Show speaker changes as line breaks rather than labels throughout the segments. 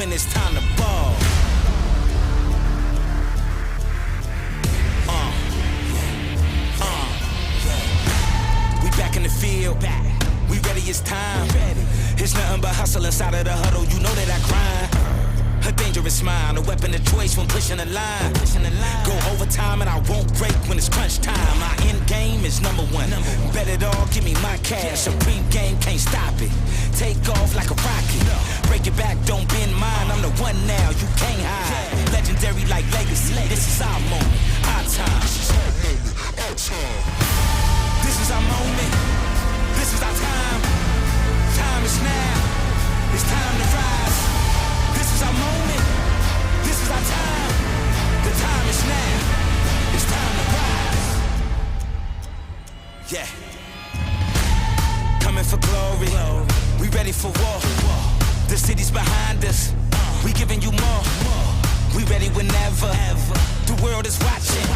when it's time to ball. We back in the field, we ready, it's time. It's nothing but hustle inside of the huddle, you know that I grind. A dangerous mind, a weapon of choice when pushing the line. Go overtime and I won't break when it's crunch time. My end game is number one. Bet it all, give me my cash. Supreme game, can't stop it. Take off like a rocket. Break your back, don't bend mine. I'm the one now, you can't hide. Legendary like legacy. This is our moment, our time. This is our moment. This is our time. Time is now. It's time to rise. This is our moment. This is our time. The time is now. It's time to rise. Yeah. Coming for glory. We ready for war. The city's behind us. We giving you more. We ready whenever. The world is watching.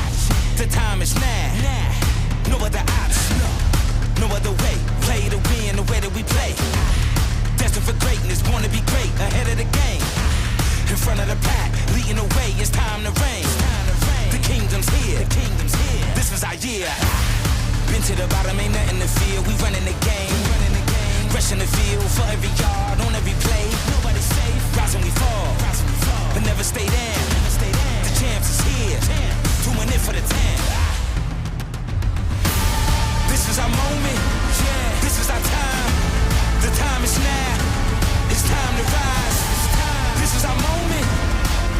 The time is now. No other option. No other way. Play to win the way that we play. Destined for greatness, born to be great, ahead of the game. In front of the pack, leading the way, it's time to reign. The kingdom's here, this is our year. Been to the bottom, ain't nothing to fear, we running the game. Rushing the field for every yard, on every play. Nobody's safe, rise when we fall, but never stay down. The champs is here, doing it for the town. This is our moment, this is our time. The time is now, it's time to rise. This is our moment,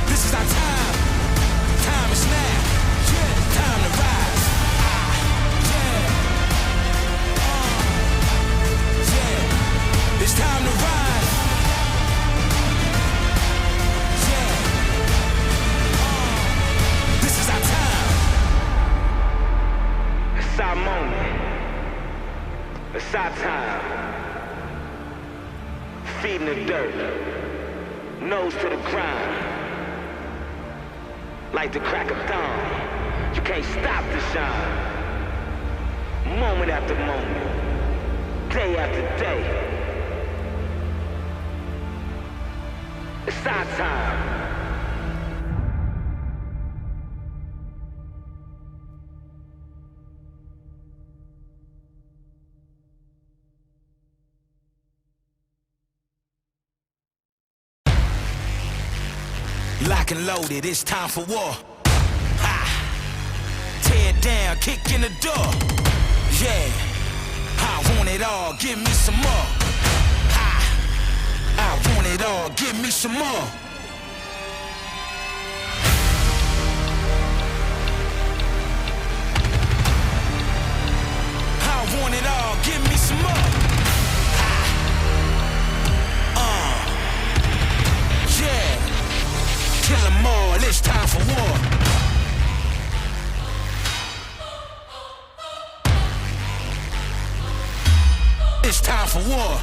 this is our time. Time is now, time to rise. It's time to rise. This is our time. It's our moment. It's our time. Feet in the dirt, nose to the ground. Like the crack of dawn, you can't stop the shine. Moment after moment, day after day. It's our time. Lock and loaded, it's time for war. Ha! Tear it down, kick in the door. Yeah, I want it all, give me some more. Ha! I want it all, give me some more. I want it all, give me some more. Yeah. Kill them all, it's time for war. It's time for war.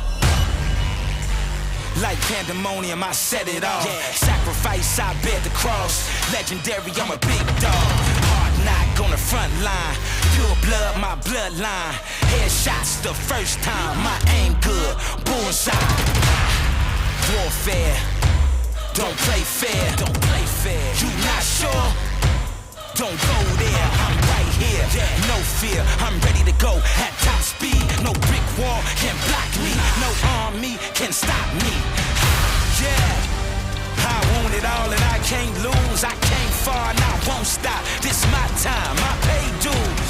Like pandemonium, I set it off. Sacrifice, I bear the cross. Legendary, I'm a big dog. Hard knock on the front line. Pure blood, my bloodline. Headshots the first time. My aim good, bullseye. Warfare. Don't play fair, don't play fair. You not sure? Don't go there, I'm right here. No fear, I'm ready to go at top speed. No brick wall can block me. No army can stop me. Yeah, I want it all and I can't lose. I came far and I won't stop. This my time, I pay dues.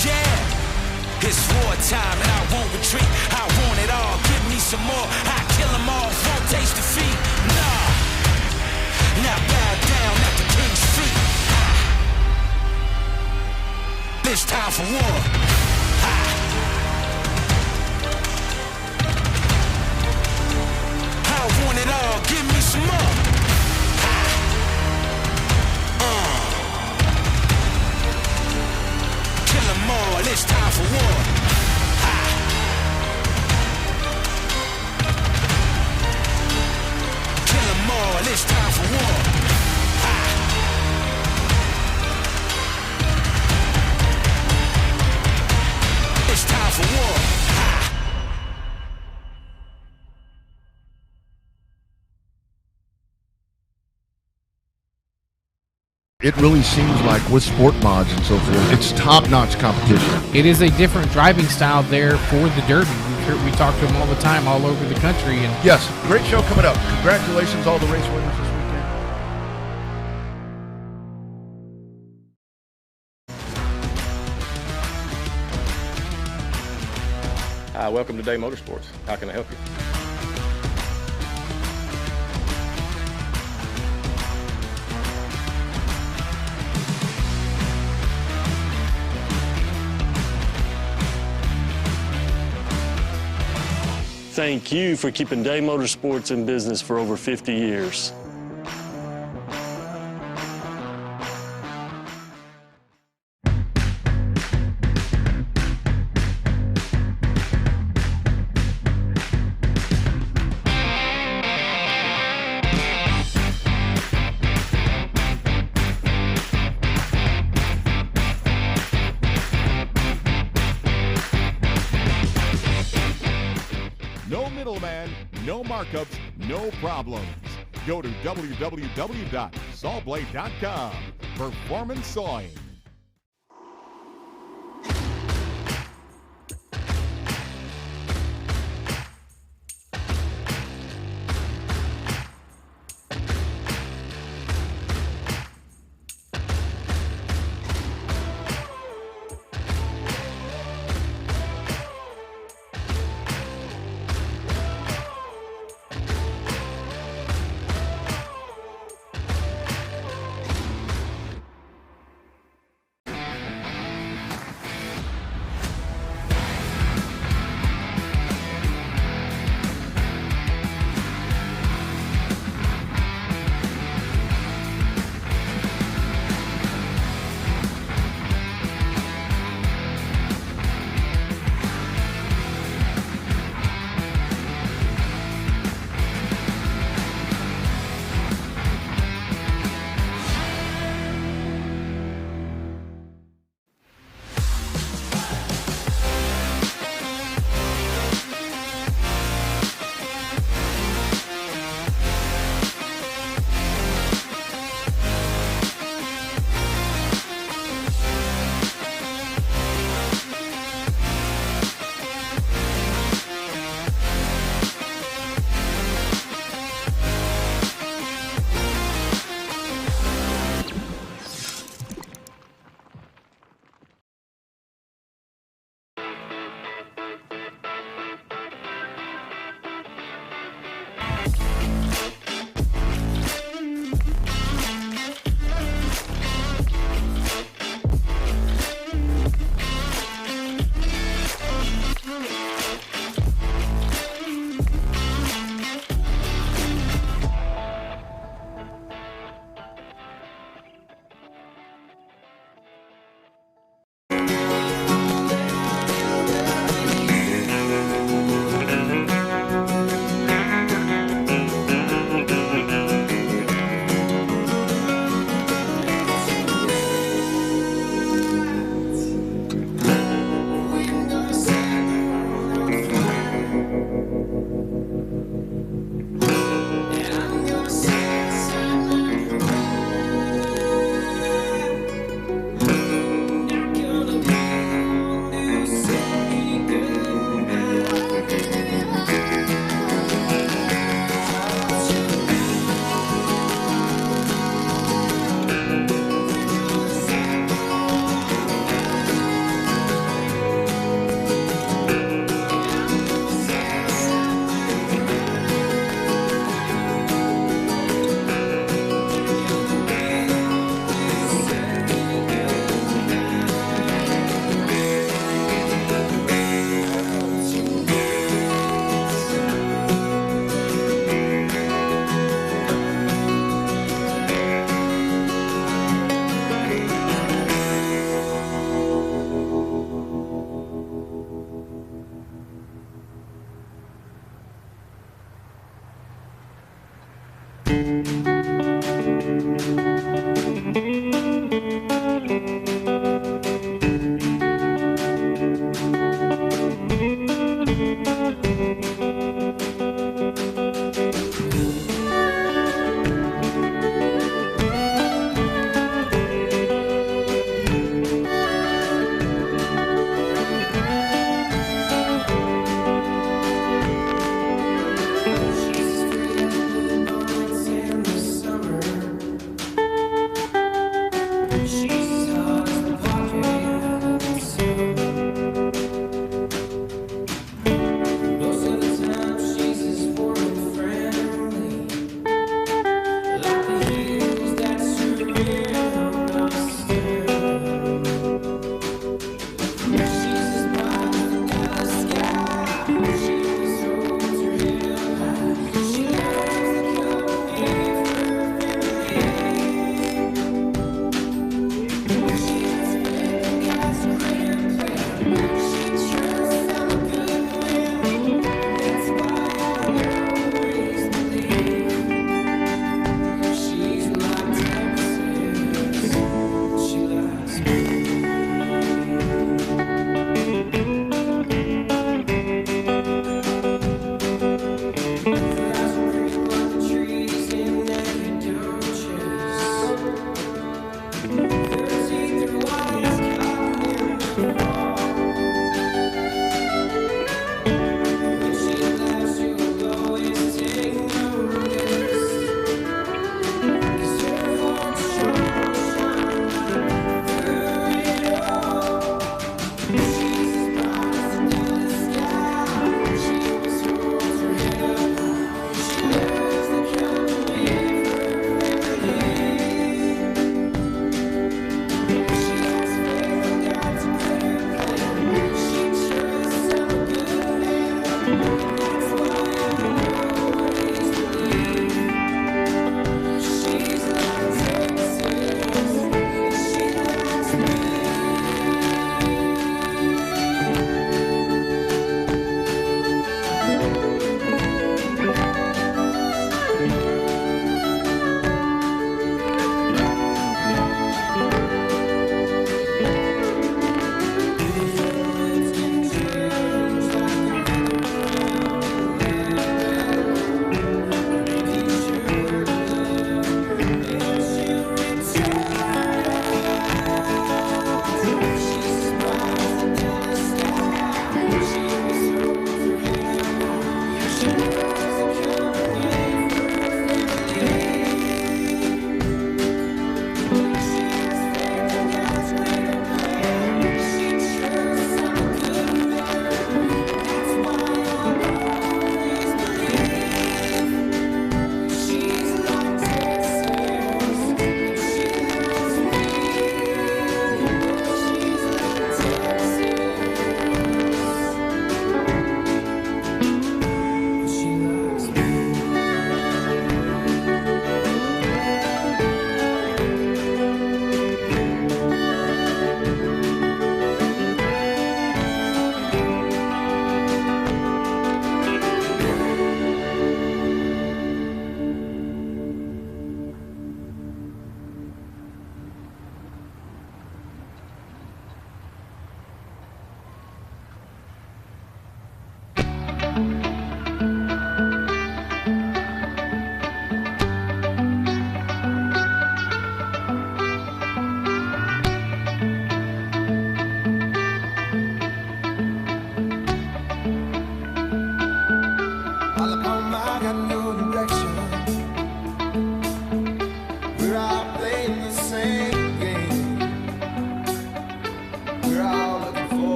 Yeah, it's war time and I won't retreat. I want it all, give me some more. I kill them all, won't taste defeat. Nah. Now bow down at the king's feet. It's time for war. I want it all, give me some more. Kill them all, it's time for war. Kill them all, it's time for war. It's time for war.
it really seems like with sport mods and so forth, it's top-notch competition.
It is a different driving style there for the Derby. We talk to them all the time, all over the country. And
yes, great show coming up. Congratulations, all the race winners this weekend.
Hi, welcome to Day Motorsports. How can I help you?
Thank you for keeping Day Motorsports in business for over 50 years.
No middleman, no markups, no problems. Go to www.sawblade.com. Performance Sawing.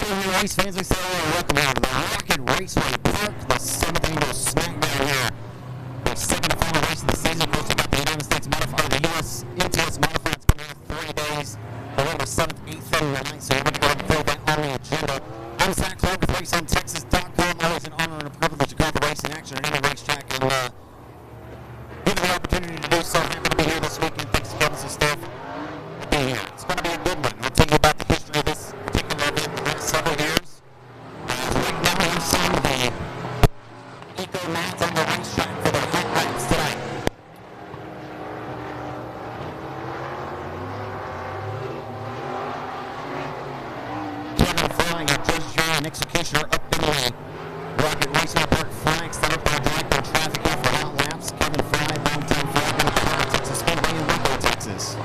Hey, race fans, we say welcome here to the Rocket Raceway Park, the 7th annual SmackDown here. The second and final race of the season. Of course, we've got the United States modifier, the U.S. MTS modifier. It's going to have 3 days. November 7th, 8th, and 9th, so we're going to go ahead and throw that on the agenda. I'm Zach Clark with RaceOnTexas.com. Always an honor and a privilege to cover the racing action at any racetrack, and given the opportunity to do so, happy to be here this weekend. Thanks to Kevin and Steph for being here. It's going to be a good one. I'll tell you about the history of this particular event in the last several years. Right now, we're seeing the Eco mats on the racetrack for the hot laps tonight. Kevin Flying and Judge Jury and Executioner up in the Rocket Raceway Park flag, set up by director of traffic here for hot laps. Kevin Fry, downtown flag in the Texas Speedway in Waco, Texas.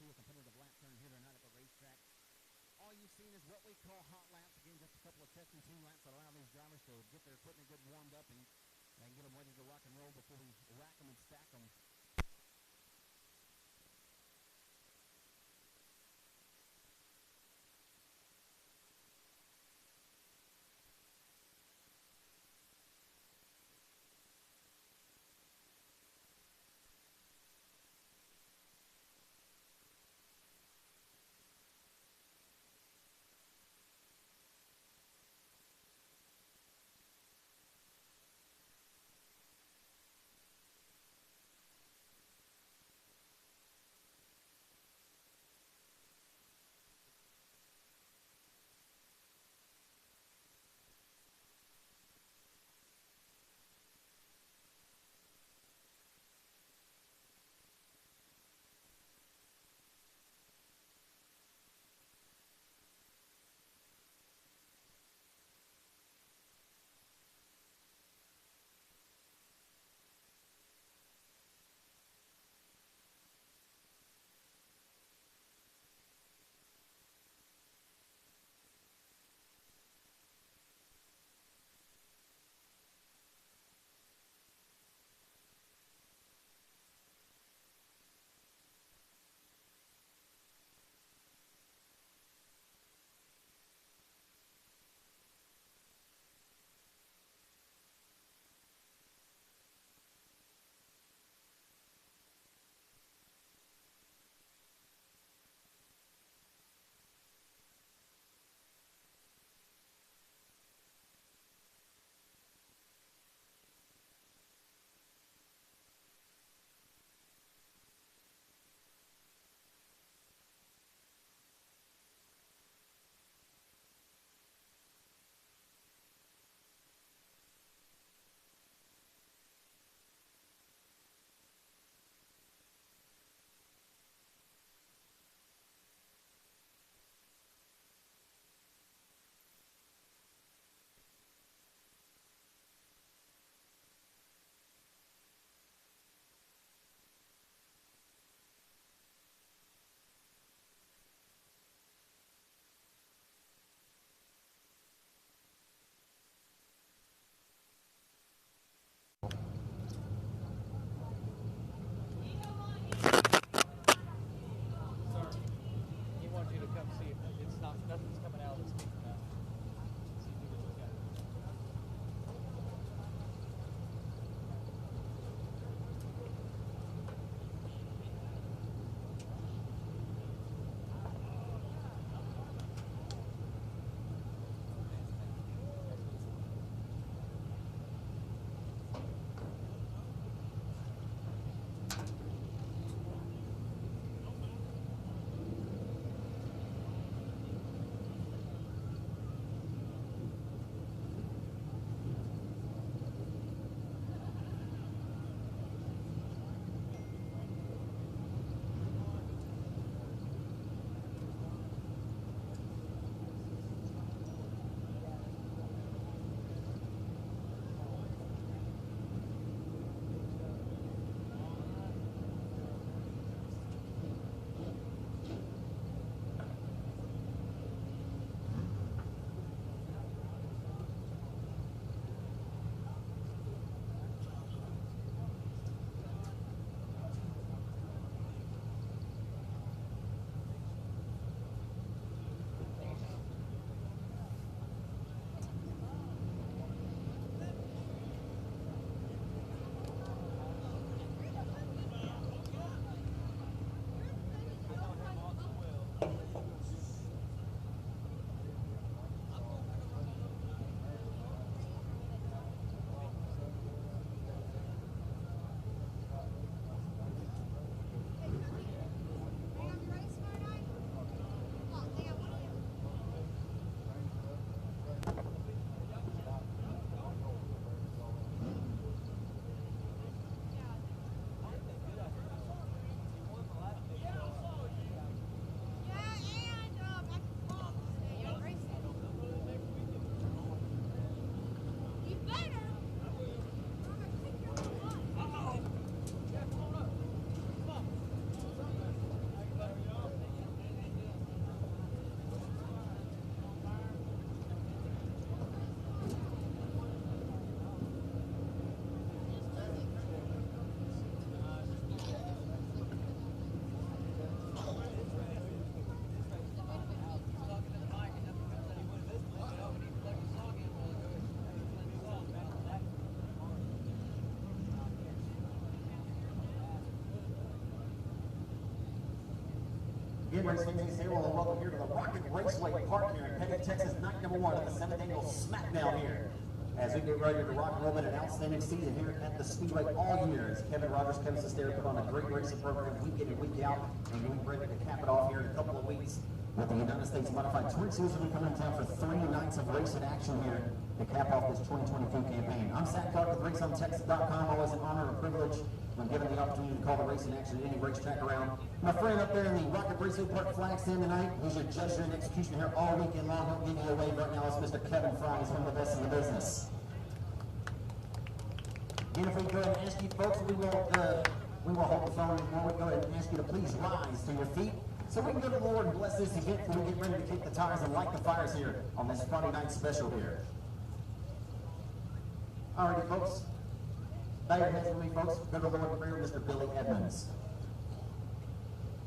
see a competitive lap turn here tonight at the racetrack. All you've seen is what we call hot laps. Again, just a couple of test and tune laps that allow these drivers to get their equipment good warmed up and get them ready to rock and roll before we rack them and stack them. again, race fans, say hello and welcome here to the Rocket Raceway Park here in Petty, Texas, night number 1 of the 7th annual SmackDown here. As we get ready to rock and roll in an outstanding season here at the Speedway all year, as Kevin Rogers, Kevin Sestero put on a great racing program week in and week out, and we're ready to cap it off here in a couple of weeks with the United States Modified Touring Series. We're coming in town for 3 nights of racing action here to cap off this 2022 campaign. I'm Zach Clark with RaceOnTexas.com. Always an honor and a privilege when given the opportunity to call the racing action at any racetrack around. My friend up there in the Rocket Raceway Park flag stand tonight, he's your judge and executioner here all weekend long. He'll give you a wave right now. It's Mr. Kevin Fry. He's one of the best in the business. And if we go ahead and ask you folks, we will hold the phone and we'll go ahead and ask you to please rise to your feet so we can go to the Lord and bless this event before we get ready to kick the tires and light the fires here on this Friday night special here. Alrighty, folks. Bow your heads with me, folks. Go to the Lord in prayer, Mr. Billy Edmonds.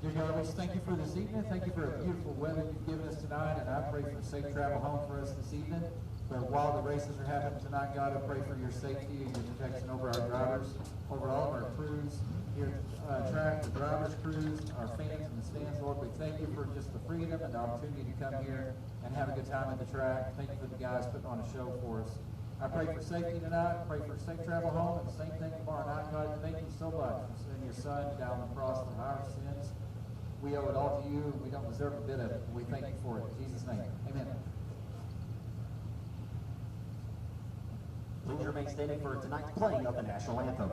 Dear God, we just thank you for this evening. Thank you for the beautiful weather you've given us tonight, and I pray for safe travel home for us this evening. But while the races are happening tonight, God, I pray for your safety and your protection over our drivers, over all of our crews here at track, the drivers' crews, our fans in the stands. Lord, we thank you for just the freedom and the opportunity to come here and have a good time at the track. Thank you for the guys putting on a show for us. I pray for safety tonight. I pray for safe travel home, and the same thing tomorrow night. God, thank you so much for sending your son down the cross for our sins. We owe it all to you, and we don't deserve a bit of it. We thank you for it. In Jesus' name, amen.
Please remain standing for tonight's playing of the national anthem.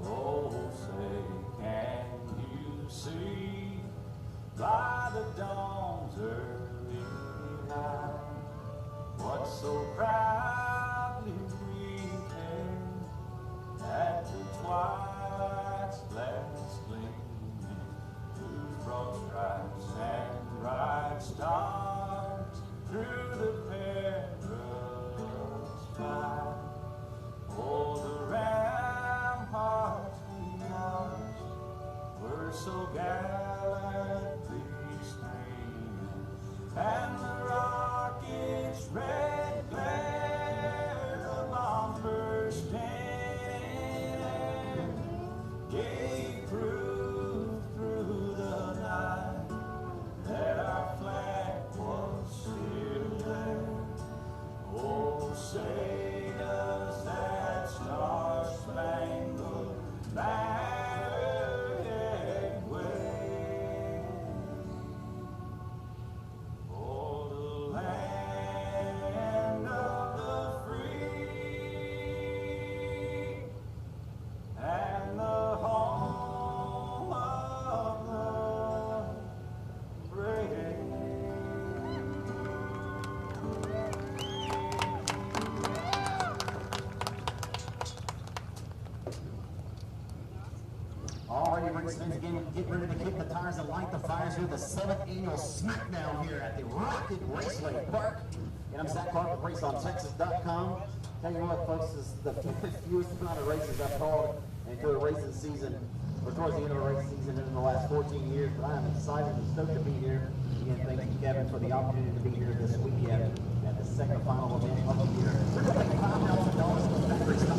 Oh, say, can you see by the dawn's early light what so proudly we hailed at the twilight's last gleaming, whose broad stripes and bright stars through the perilous fight. Oh, the ramparts we marched were so gallantly streaming, and the rocket's red glare, the bombs bursting gave proof through the night that our flag was still there. Oh, say does that star-spangled banner yet wave for the land of the free and the home of the brave.
Alrighty, race fans, again, get ready to kick the tires and light the fires here, the 7th annual SmackDown here at the Rocket Raceway Park. And I'm Zach Clark with RaceOnTexas.com. Tell you what, folks, this is the fewest amount of races I've called into a racing season, or towards the end of a race season in the last 14 years, but I am excited and stoked to be here. Again, thank you, Kevin, for the opportunity to be here this weekend at the second final event of the year. We're going to pay $5,000 for the factory stop.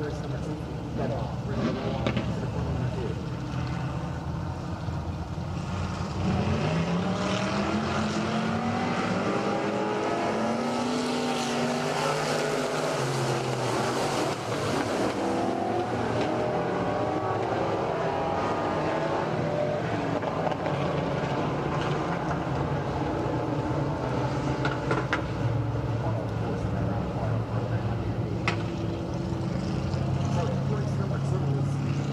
race number 2, get off. Bring number 1 to the corner number 2. Race number 2 is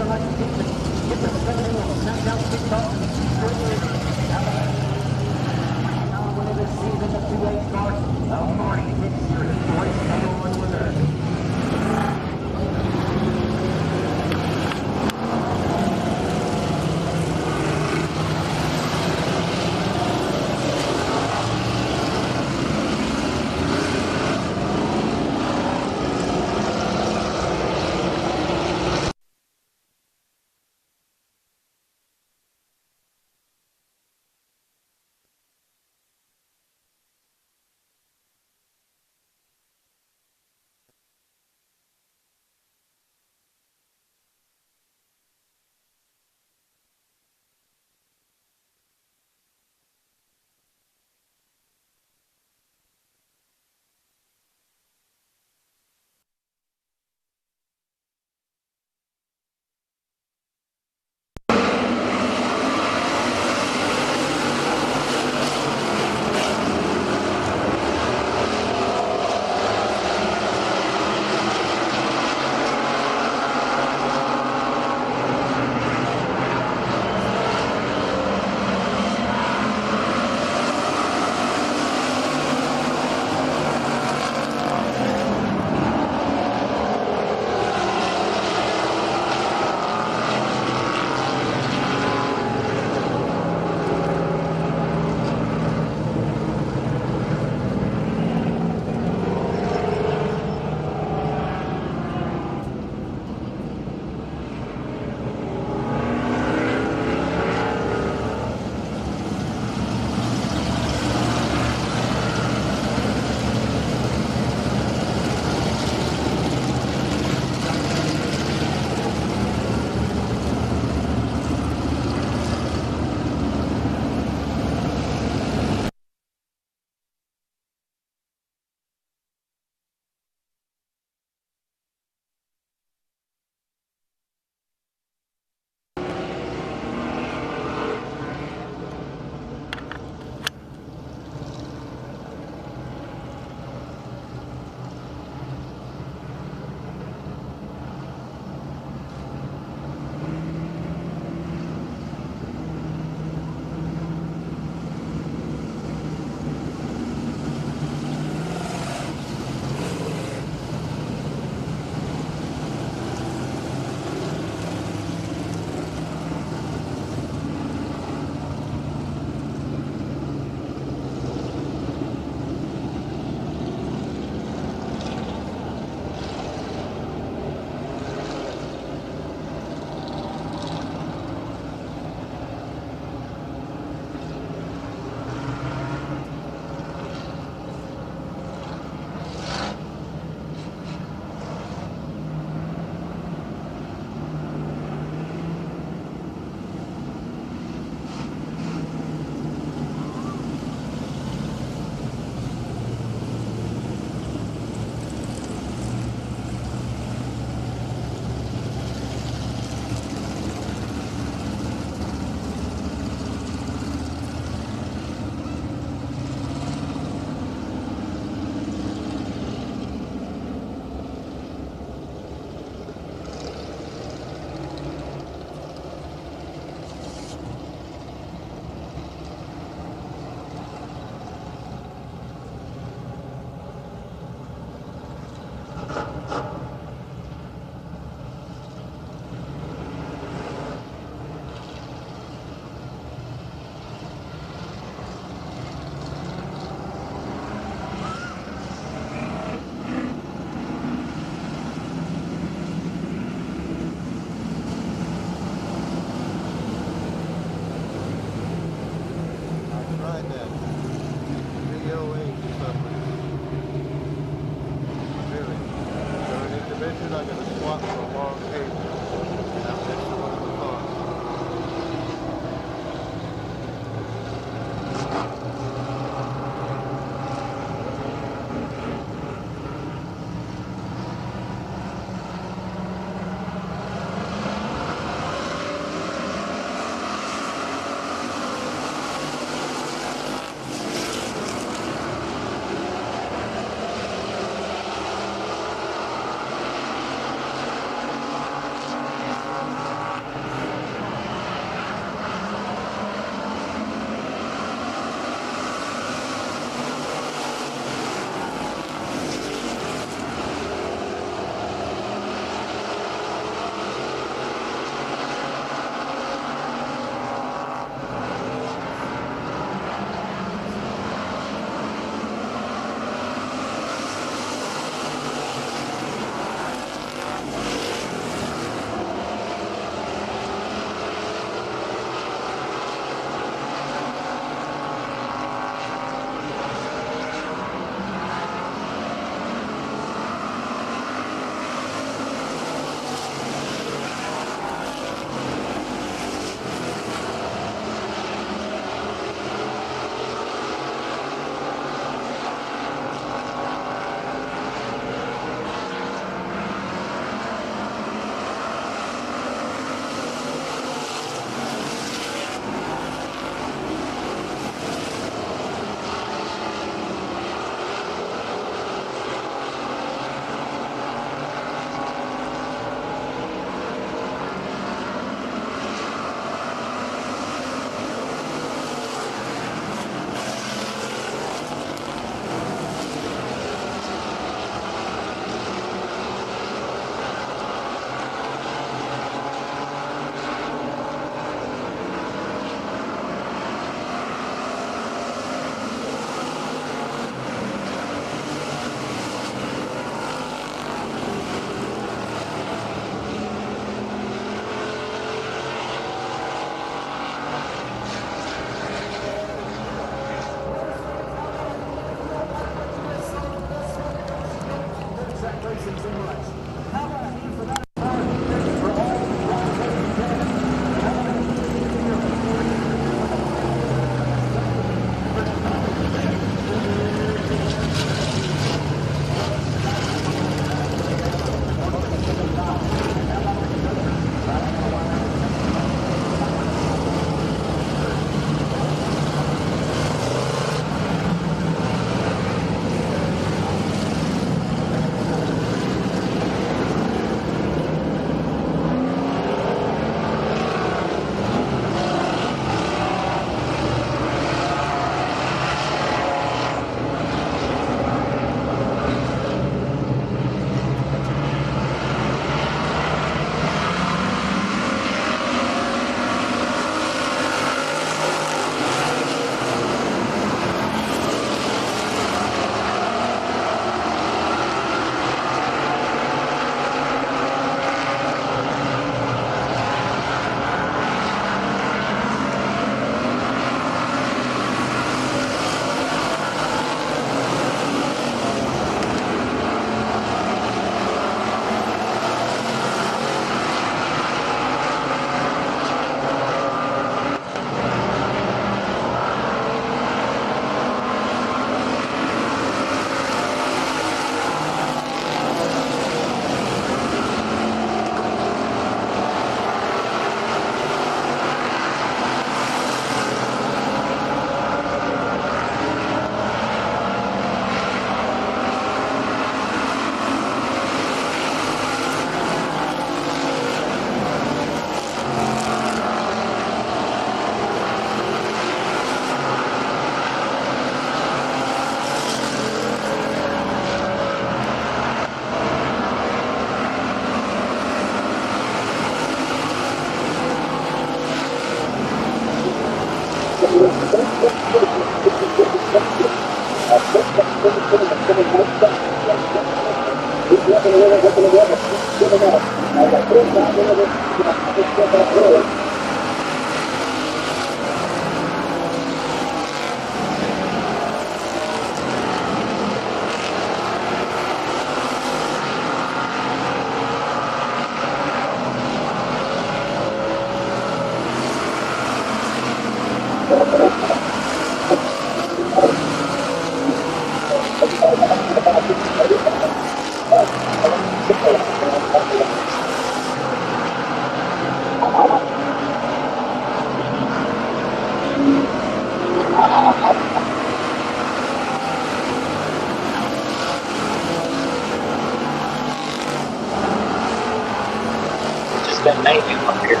Just been mayhem up here.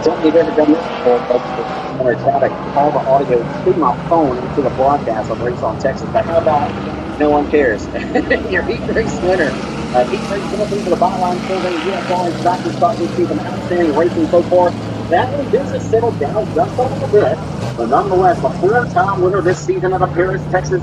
Tell me you've ever done this before, folks. I'm going to try to call the audio through my phone into the broadcast of Race on Texas. But how about no one cares? Your heat race winner. Heat race winner for the byline survey, UFR, practice start this season, outstanding racing so far. Family business settled down just a little bit. But nonetheless, a four-time winner this season out of Paris, Texas.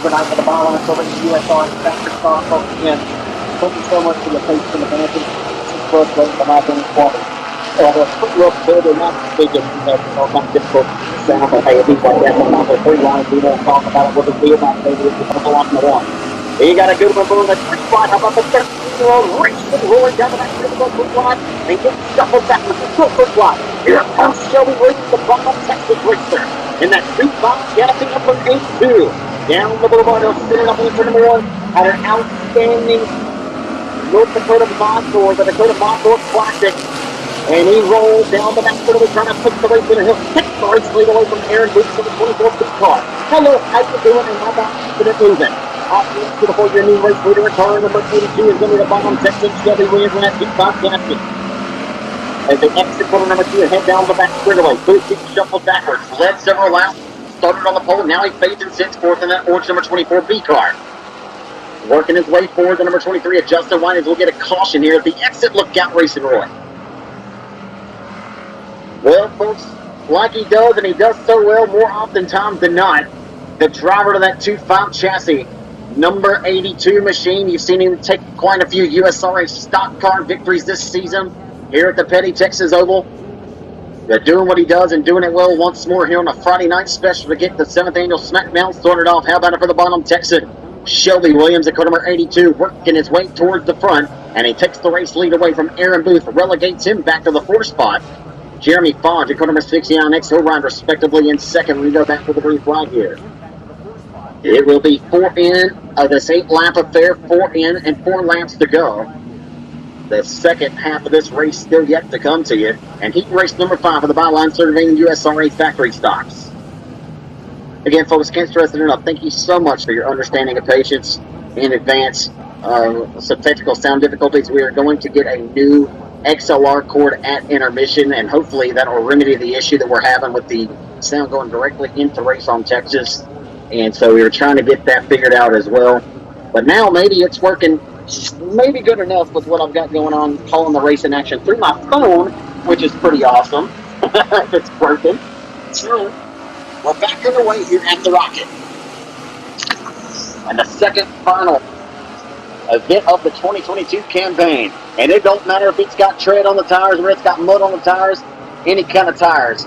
tonight for the byline for the USR Factory Stock. Folks, again, thank you so much for your patience and attention. It's frustrating for my opinion quality. Although it's pretty rough today, they're not big issues. It's all kind of difficult to sound, but hey, if he's like that, we're not going to free lines. We won't talk about it. We'll just be about it. Maybe it's a lot in the one. He got a good one on the 3 spot. How about the 13-year-old Raceway rolling down the back of the foot line and gets shuffled backwards to the foot line. Here comes Shelby Williams, the bottom Texas racer. In that 2-5 gassing up from 8-2. Down the boulevard, he'll spin it up in turn number 1 at an outstanding North Dakota Montour, the Dakota Montour Classic. And he rolls down the back foot, trying to put the race in, and he'll kick the race lead away from Aaron Booth for the 24-foot car. Hello, how you doing, and how about keeping it moving? Off to the 4-year new race leader in car number 82 is going to be the bottom Texas Shelby Williams in that 2-5 gasket. As they exit corner number 2 and head down the back straightaway, Booth keeps shuffled backwards, led several laps, started on the pole, now he fades and sits fourth in that orange number 24 B car. Working his way forward, the number 23 at Justin Winans will get a caution here at the exit. Look out, Racing Roy. Well, folks, like he does, and he does so well more oftentimes than not, the driver to that 2.5 chassis, number 82 machine. You've seen him take quite a few USRA stock car victories this season here at the Petty Texas Oval. They're doing what he does and doing it well once more here on a Friday night special to get the 7th annual SmackDown started off. How about it for the bottom Texan? Shelby Williams at car number 82, working his way towards the front, and he takes the race lead away from Aaron Booth, relegates him back to the 4th spot. Jeremy Fodge at car number 69 next, he'll ride respectively in 2nd. We go back to the brief right here. It will be 4 in of this 8-lap affair, 4 in and 4 laps to go. The second half of this race still yet to come to you. And heat race number 5 of the byline serving USRA factory stocks. Again, folks, can't stress it enough. Thank you so much for your understanding and patience in advance. Some technical sound difficulties. We are going to get a new XLR cord at intermission, and hopefully that will remedy the issue that we're having with the sound going directly into Race on Texas. And so we were trying to get that figured out as well. But now maybe it's working maybe good enough with what I've got going on, calling the race in action through my phone, which is pretty awesome if it's working. So we're back underway here at the Rocket. And the second final event of the 2022 campaign. And it don't matter if it's got tread on the tires or it's got mud on the tires, any kind of tires.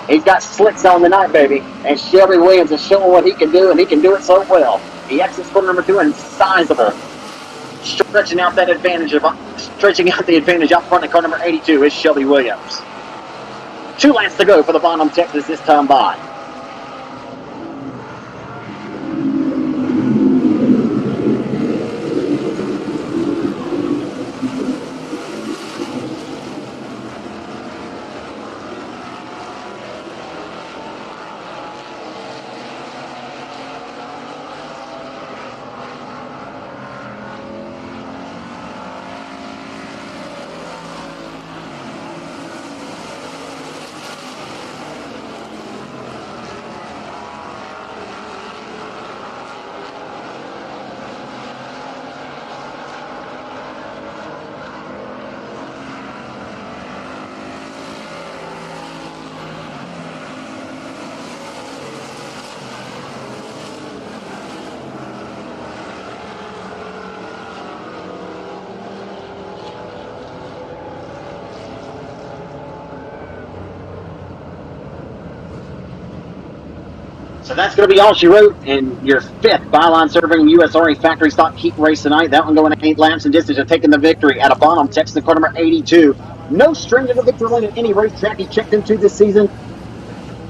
He's got slicks on tonight, baby. And Shelby Williams is showing what he can do, and he can do it so well. He exits corner number 2 and sizable. Stretching out the advantage out front of car number 82 is Shelby Williams. 2 laps to go for the bottom Texas this time by. So that's going to be all she wrote in your 5th byline serving USRA factory stock heat race tonight. That one going 8 laps and distance and taking the victory at a bottom Texas car number 82. No stranger to victory lane at any racetrack he checked into this season.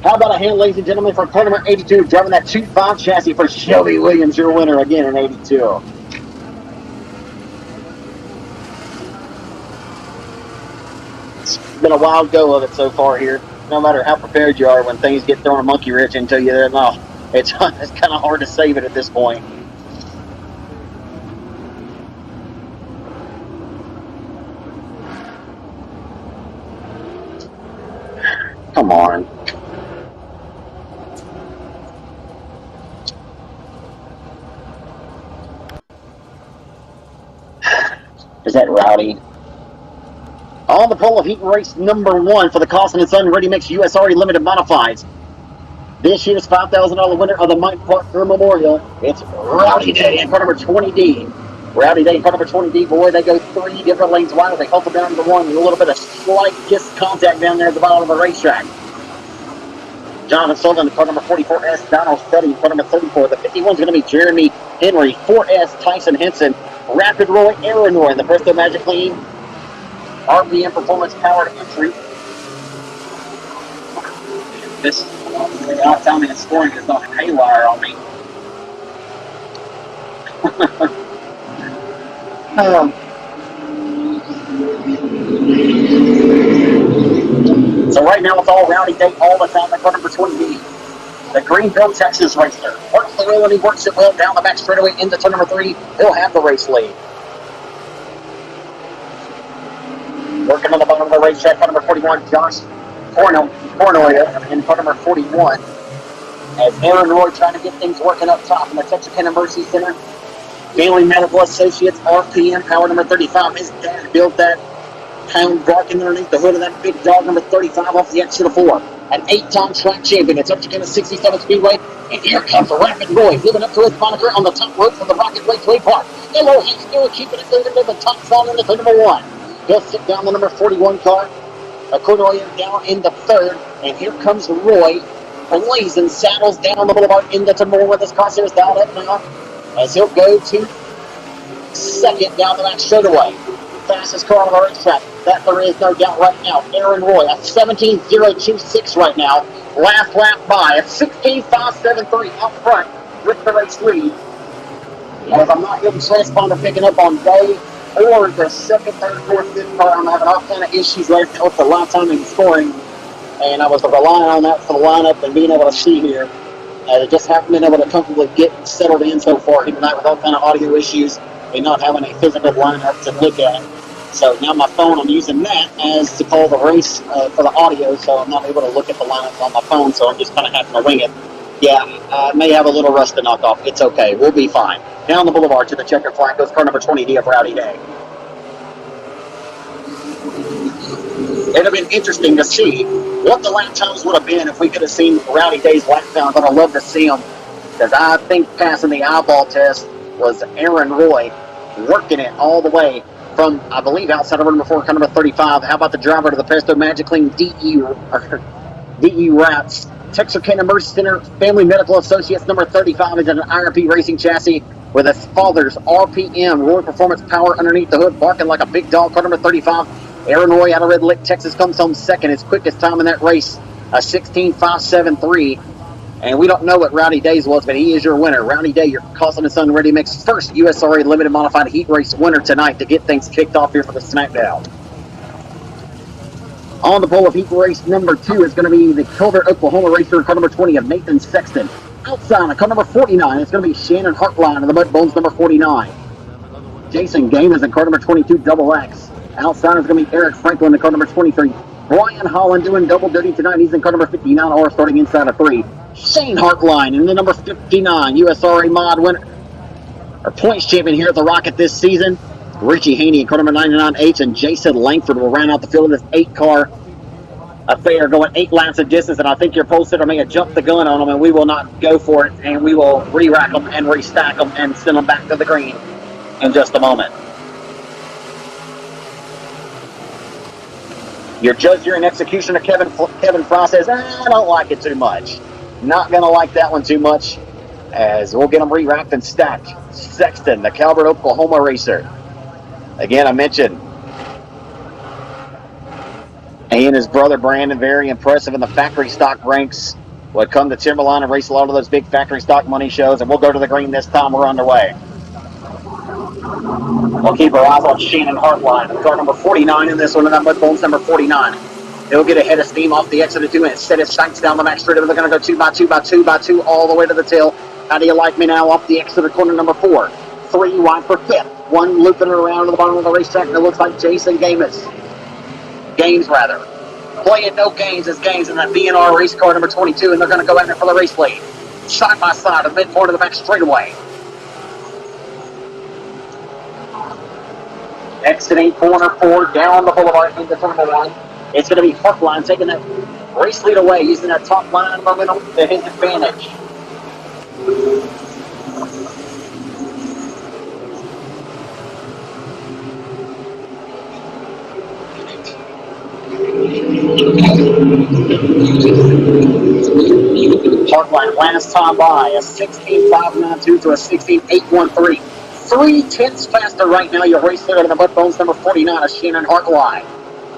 How about a hand, ladies and gentlemen, for car number 82, driving that 2.5 chassis for Shelby Williams, your winner again in 82. It's been a wild go of it so far here. No matter how prepared you are, when things get thrown a monkey wrench into you, no, it's kind of hard to save it at this point. Come on. Is that Rowdy? On the pole of heat race number 1 for the Costin & Son Ready Mix USRA Limited Modifieds. This year's $5,000 winner of the Mike Parker Memorial, it's Rowdy Day in car number 20D. Rowdy Day in car number 20D, boy, they go 3 different lanes wide. They hold them down to 1 with a little bit of slight discontact down there at the bottom of the racetrack. Jonathan Sullivan, car number 44S, Donald Steady, car number 34. The 51 is going to be Jeremy Henry, 4S, Tyson Henson, Rapid Roy, Illinois, and the Presto Magic Clean, RPM Performance Powered Entry. This, they're not telling me the scoring is not haywire on me. So right now it's all Rowdy Day all the time. Car number 20, the Greenville, Texas racer. Works the wheel and he works it well down the back straightaway into turn number 3. He'll have the race lead. Working on the bottom of the racetrack, car number 41, Josh Cornoya in car number 41. As Aaron Roy trying to get things working up top in the Texarkana Mercy Center. Family Medical Associates, RPM, power number 35. His dad built that pound barking underneath the hood of that big dog, number 35, off the exit of 4. An 8-time track champion. It's Texarkana 67 Speedway. And here comes the Rapid Roy, living up to his moniker on the top rope from the Rocket Raceway Park. Hello, how you doing? Keeping it moving to the top zone into turn number 1. He'll sit down the number 41 car. Cornoya down in the 3rd. And here comes Roy, blazing saddles down the boulevard into turn number 1 with his crosshairs dialed up now. As he'll go to 2nd down the back straightaway. Fastest car on the racetrack. That there is no doubt right now. Aaron Roy at 17.026 right now. Last lap by at 16.573 out front with the race lead. As I'm not getting transponder picking up on Day or the 2nd, 3rd, 4th, 5th car. I'm having all kind of issues right now with the lap time and scoring. And I was relying on that for the lineup and being able to see here. I just haven't been able to comfortably get settled in so far here tonight with all kind of audio issues and not having a physical lineup to look at. So now my phone, I'm using that as to call the race for the audio, so I'm not able to look at the lineup on my phone, so I'm just kind of having to wing it. Yeah, I may have a little rust to knock off. It's okay. We'll be fine. Down the boulevard to the checkered flag goes car number 20D of Rowdy Day. It would have been interesting to see what the lap times would have been if we could have seen Rowdy Day's lap times. I'd love to see them, because I think passing the eyeball test was Aaron Roy working it all the way from, I believe, outside of number 4, car number 35. How about the driver to the Presto Magic Clean DE Rats? Texarkana Mercy Center Family Medical Associates number 35 is an IRP racing chassis with his father's RPM Roy Performance Power underneath the hood, barking like a big dog. Car number 35. Aaron Roy out of Red Lick, Texas, comes home 2nd. His quickest time in that race, a 16.573. And we don't know what Rowdy Day's was, but he is your winner. Rowdy Day, your Cousin and Son Ready Mix first USRA Limited Modified Heat Race winner tonight to get things kicked off here for the SmackDown. On the pole of heat race number 2 is going to be the Culver, Oklahoma racer, car number 20 of Nathan Sexton. Outside of car number 49, it's going to be Shannon Hartline of the Mud Bones number 49. Jason Gaines in car number 22, Double X. Outside is going to be Eric Franklin in car number 23. Brian Holland doing double duty tonight. He's in car number 59, or starting inside of 3. Shane Hartline in the number 59, USRA mod winner, or points champion here at the Rocket this season. Richie Haney in car number 99H, and Jason Langford will round out the field of this 8-car affair, going 8 laps of distance. And I think your pollster may have jumped the gun on them, and we will not go for it, and we will re-rack them and restack them and send them back to the green in just a moment. Your judge during execution of Kevin Frost says, I don't like it too much. Not going to like that one too much, as we'll get them re-racked and stacked. Sexton, the Calvert, Oklahoma racer. Again, I mentioned he and his brother Brandon, very impressive in the factory stock ranks. Would come to Timberline and race a lot of those big factory stock money shows, and we'll go to the green this time. We're underway. We'll keep our eyes on Shannon Hartline, car number 49 in this one, and that Mud Bones number 49. He'll get ahead of steam off the exit of 2 and set his sights down the back straight. They're going to go 2 by 2 by 2 by 2 all the way to the tail. How do you like me now off the exit of corner number 4? 3 wide for 5th. 1 looping it around to the bottom of the racetrack, and it looks like Jason Gaines, playing no games as Gaines in that BNR race car number 22, and they're going to go in there for the race lead. Side by side, a midpoint of the back straightaway. Exiting corner 4 down the boulevard into turn number 1. It's going to be Hartline taking that Race lead away, using that top line momentum to his advantage. Parkline last time by a 16.592 to a 16.813. 3/10 faster right now. Your race leader in the Mud Bones, number 49, is Shannon Hartline.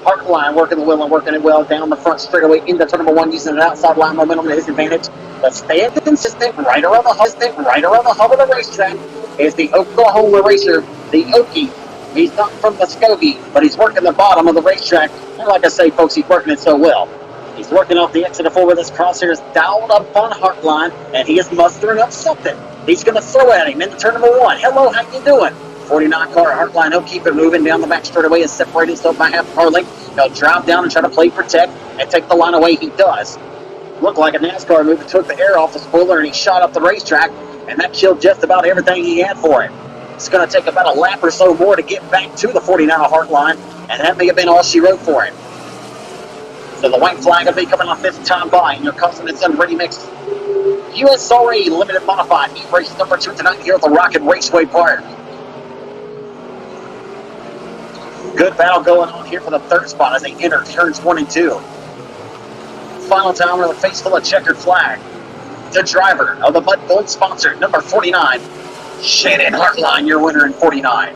Hartline working the wheel and working it well down the front straightaway into turn number 1, using an outside line momentum to his advantage. But staying consistent right around the hub of the racetrack is the Oklahoma racer, the Okie. He's not from Muskogee, but he's working the bottom of the racetrack. And like I say, folks, he's working it so well. He's working off the exit of 4 with his crosshairs dialed up on Hartline, and he is mustering up something. He's going to throw at him into turn number 1. Hello, how you doing? 49 car Hartline, he'll keep it moving down the back straightaway and separate himself by half car length. He'll drive down and try to play protect and take the line away. He does. Looked like a NASCAR move that took the air off the spoiler, and he shot up the racetrack, and that killed just about everything he had for him. It's going to take about a lap or so more to get back to the 49 Hartline, and that may have been all she wrote for him. So the white flag will be coming off this time by, and your Custom & Son Ready Mix USRA Limited Modified Heat Race number 2 tonight here at the Rocket Raceway Park. Good battle going on here for the third spot as they enter turns 1 and 2. Final time with a face full of checkered flag. The driver of the Mud Gold sponsor, number 49, Shannon Hartline, your winner in 49.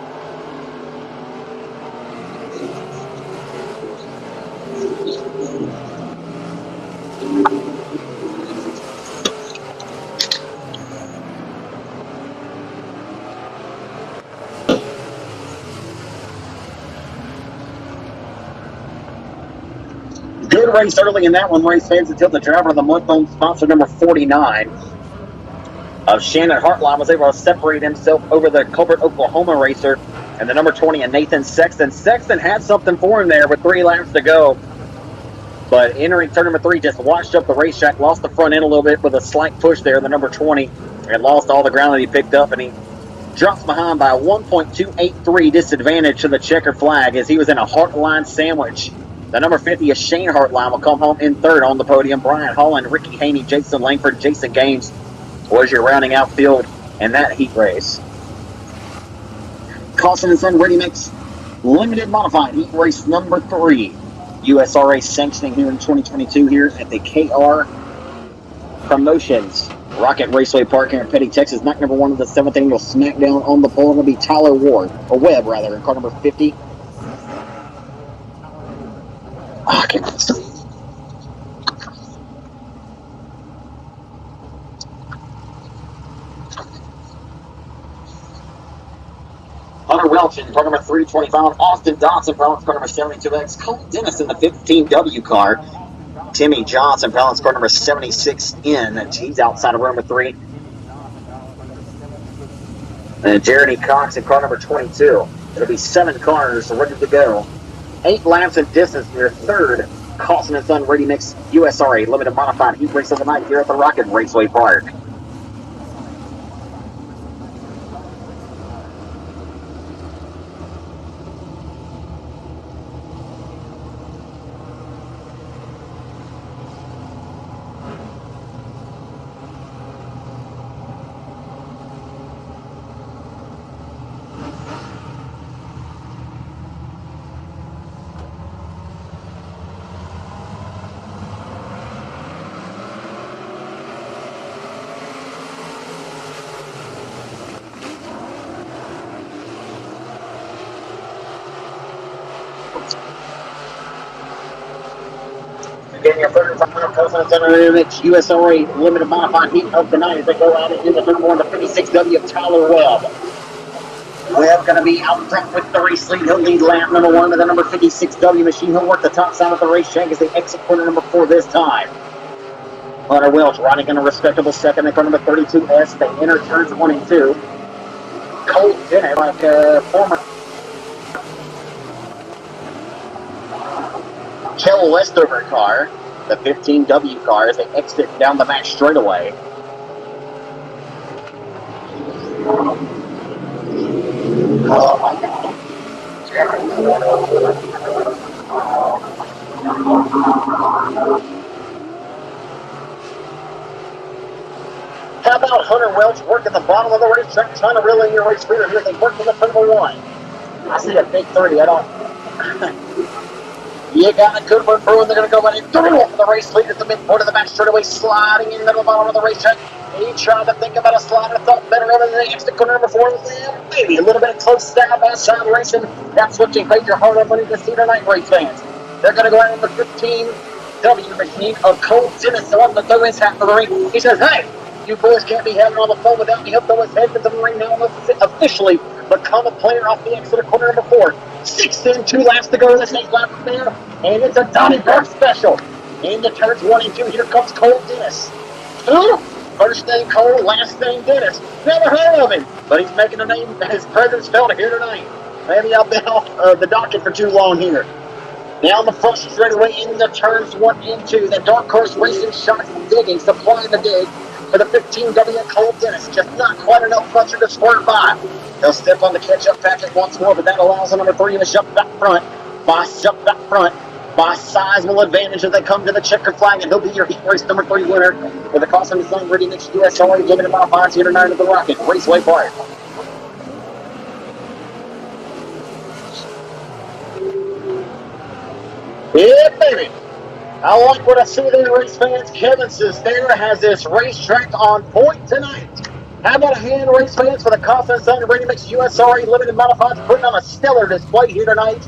Good race early in that one, race fans, until the driver of the Mudbone sponsor, number 49, of Shannon Hartline, was able to separate himself over the Colbert, Oklahoma racer and the number 20 and Nathan Sexton. Sexton had something for him there with 3 laps to go, but entering turn number 3, just washed up the racetrack, lost the front end a little bit with a slight push there, the number 20, and lost all the ground that he picked up, and he drops behind by a 1.283 disadvantage to the checker flag as he was in a Hartline sandwich. The number 50 is Shane Hartline, will come home in third on the podium. Brian Holland, Ricky Haney, Jason Langford, Jason Gaines was your rounding out field in that heat race. Caution & Son Ready Mix Limited Modified Heat Race number 3. USRA sanctioning here in 2022 here at the KR Promotions Rocket Raceway Park here in Petty, Texas. Night number 1 of the 7th annual SmackDown. On the pole will be Tyler Webb, in car number 50. Oh, I can't stop. Hunter Welch in car number 325. Austin Dodson, car number 72X. Cole Dennis in the 15W car. Timmy Johnson, car number 76N. He's outside of row number 3. And Jeremy Cox in car number 22. It'll be 7 cars ready to go. 8 laps in distance, your third Caution & Son Ready Mix USRA Limited Modified Heat Race of the night here at the Rocket Raceway Park. Getting your third and final Caution & Son Ready Mix USRA Limited Modified Heat of the night as they go out into turn 1, the 56W of Tyler Webb. Webb going to be out front with the race lead. He'll lead lap number 1 with the number 56W machine. He'll work the top side of the racetrack as they exit corner number 4 this time. Hunter Welch riding in a respectable second at car number 32S. They enter turns 1 and 2. Cole Dennis, like a former Kel Westover car, the 15W car, as they exit down the back straightaway. Oh my God. about Hunter Welch working the bottom of the racetrack, trying to reel in your race leader here. They work in the turn number 1. I see a big 30. I don't. You got a good one through, and they're going to go right in for the race lead at the midpoint of the back straightaway, sliding into the bottom of the racetrack. He tried to think about a slider, thought better of it than the exit corner number 4 of them. Maybe a little bit of close side by side racing. That's what you paid your hard-earned money to see tonight, race fans. They're going to go out in the 15W machine of Cole Dennis, the one to throw his hat for the ring. He says, hey, you boys can't be having all the fun without me. He'll throw his head into the ring now and officially become a player off the exit of corner number 4. 6 in, 2 laps to go. This ain't lap from there. And it's a Donnie Burke special. Into turns 1 and 2. Here comes Cole Dennis. First name Cole, last name Dennis. Never heard of him, but he's making a name. His presence felt here tonight. Maybe I've been off the docket for too long here. Down the front straightaway into turns 1 and 2. The Dark Horse Racing Shots digging, supplying the dig for the 15W Cole Dennis. Just not quite enough pressure to squirt by. They'll step on the catch-up packet once more, but that allows the number 3 to jump back front by sizable advantage as they come to the checkered flag, and he'll be your heat race number 3 winner with the Caution Design Ready Mix USRA limited modifieds here tonight at the Rocket Raceway Park. Yeah, baby. I like what I see there, race fans. Kevin Sestera has this racetrack on point tonight. How about a hand, race fans, for the Caution Design Ready Mix USRA limited modifieds putting on a stellar display here tonight.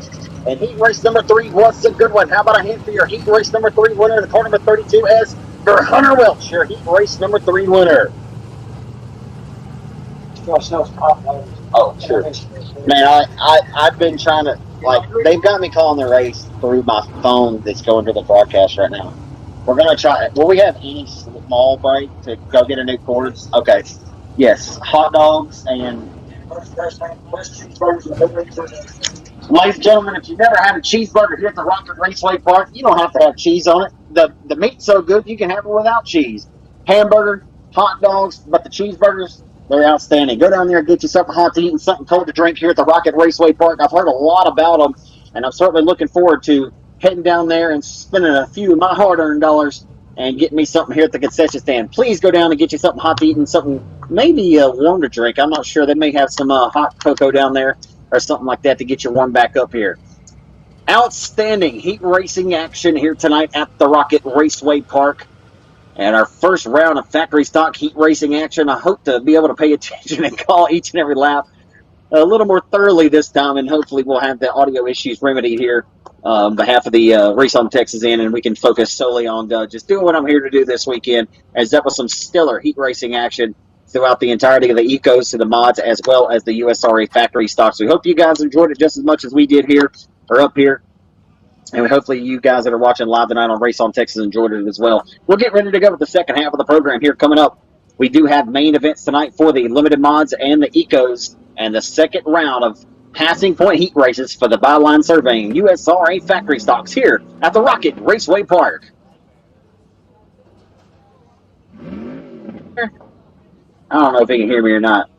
And heat race number 3 was a good one. How about a hand for your heat race number 3 winner, the car number 32 as for Hunter Welch, your heat race number 3 winner. Oh, sure. Man, I've been trying to, like, they've got me calling the race through my phone that's going to the broadcast right now. We're going to try, will we have any small break to go get a new course? Okay. Yes, hot dogs and ladies and gentlemen, if you've never had a cheeseburger here at the Rocket Raceway Park, you don't have to have cheese on it. The meat's so good, you can have it without cheese. Hamburger, hot dogs, but the cheeseburgers, they're outstanding. Go down there and get you something hot to eat and something cold to drink here at the Rocket Raceway Park. I've heard a lot about them, and I'm certainly looking forward to heading down there and spending a few of my hard-earned dollars and getting me something here at the concession stand. Please go down and get you something hot to eat and something maybe warm to drink. I'm not sure. They may have some hot cocoa down there or something like that to get you warmed back up here. Outstanding heat racing action here tonight at the Rocket Raceway Park. And our first round of factory stock heat racing action. I hope to be able to pay attention and call each and every lap a little more thoroughly this time, and hopefully we'll have the audio issues remedied here on behalf of the Race on Texas Inn, and we can focus solely on just doing what I'm here to do this weekend, as that was some stellar heat racing action throughout the entirety of the Ecos to the mods, as well as the USRA factory stocks. We hope you guys enjoyed it just as much as we did here, or up here. And hopefully you guys that are watching live tonight on Race on Texas enjoyed it as well. We'll get ready to go with the second half of the program here coming up. We do have main events tonight for the limited mods and the Ecos, and the second round of passing point heat races for the Byline Surveying USRA factory stocks here at the Rocket Raceway Park. I don't know if you can hear me or not.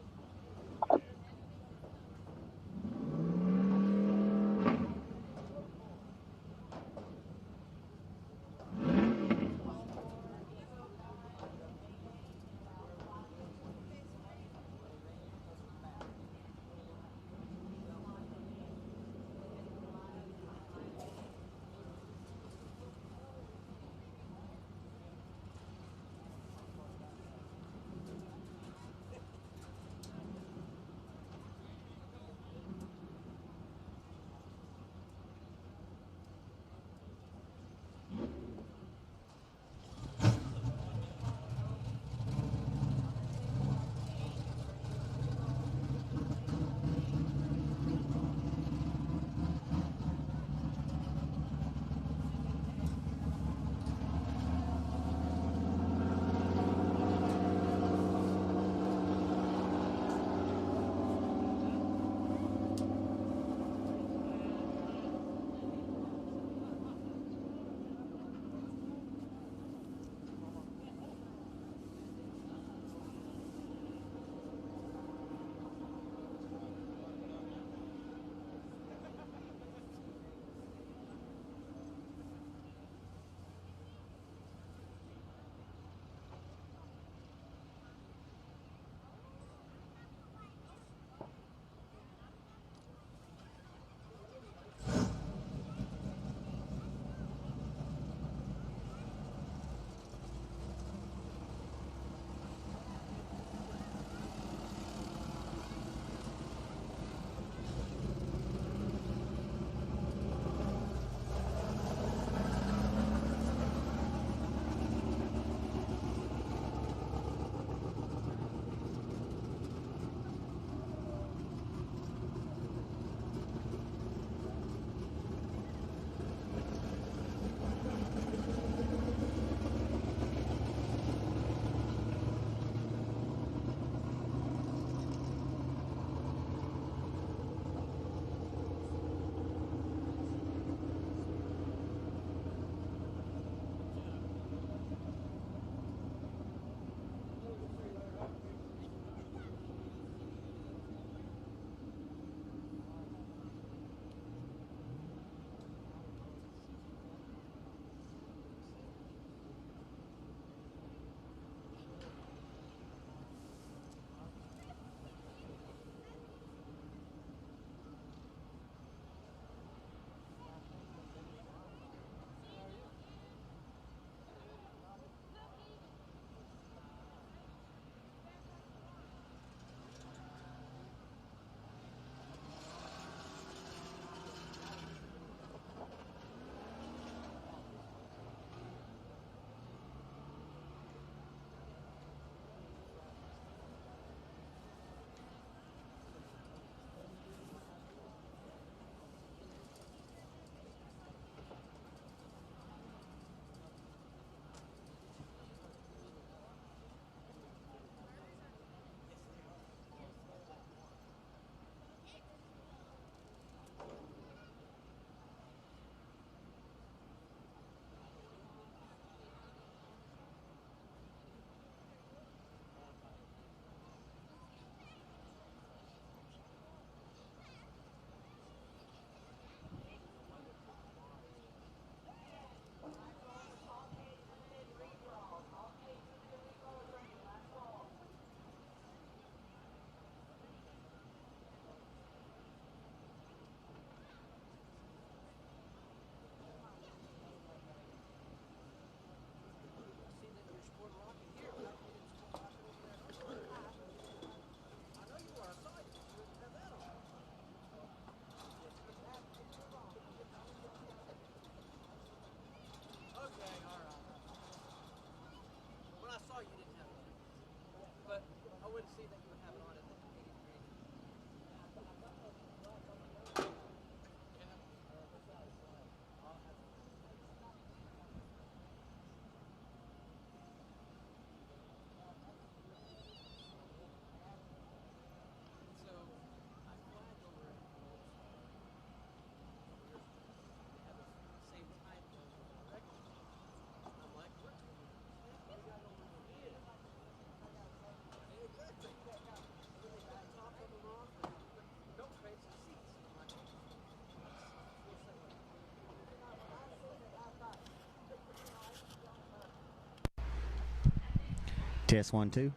Test 1, 2.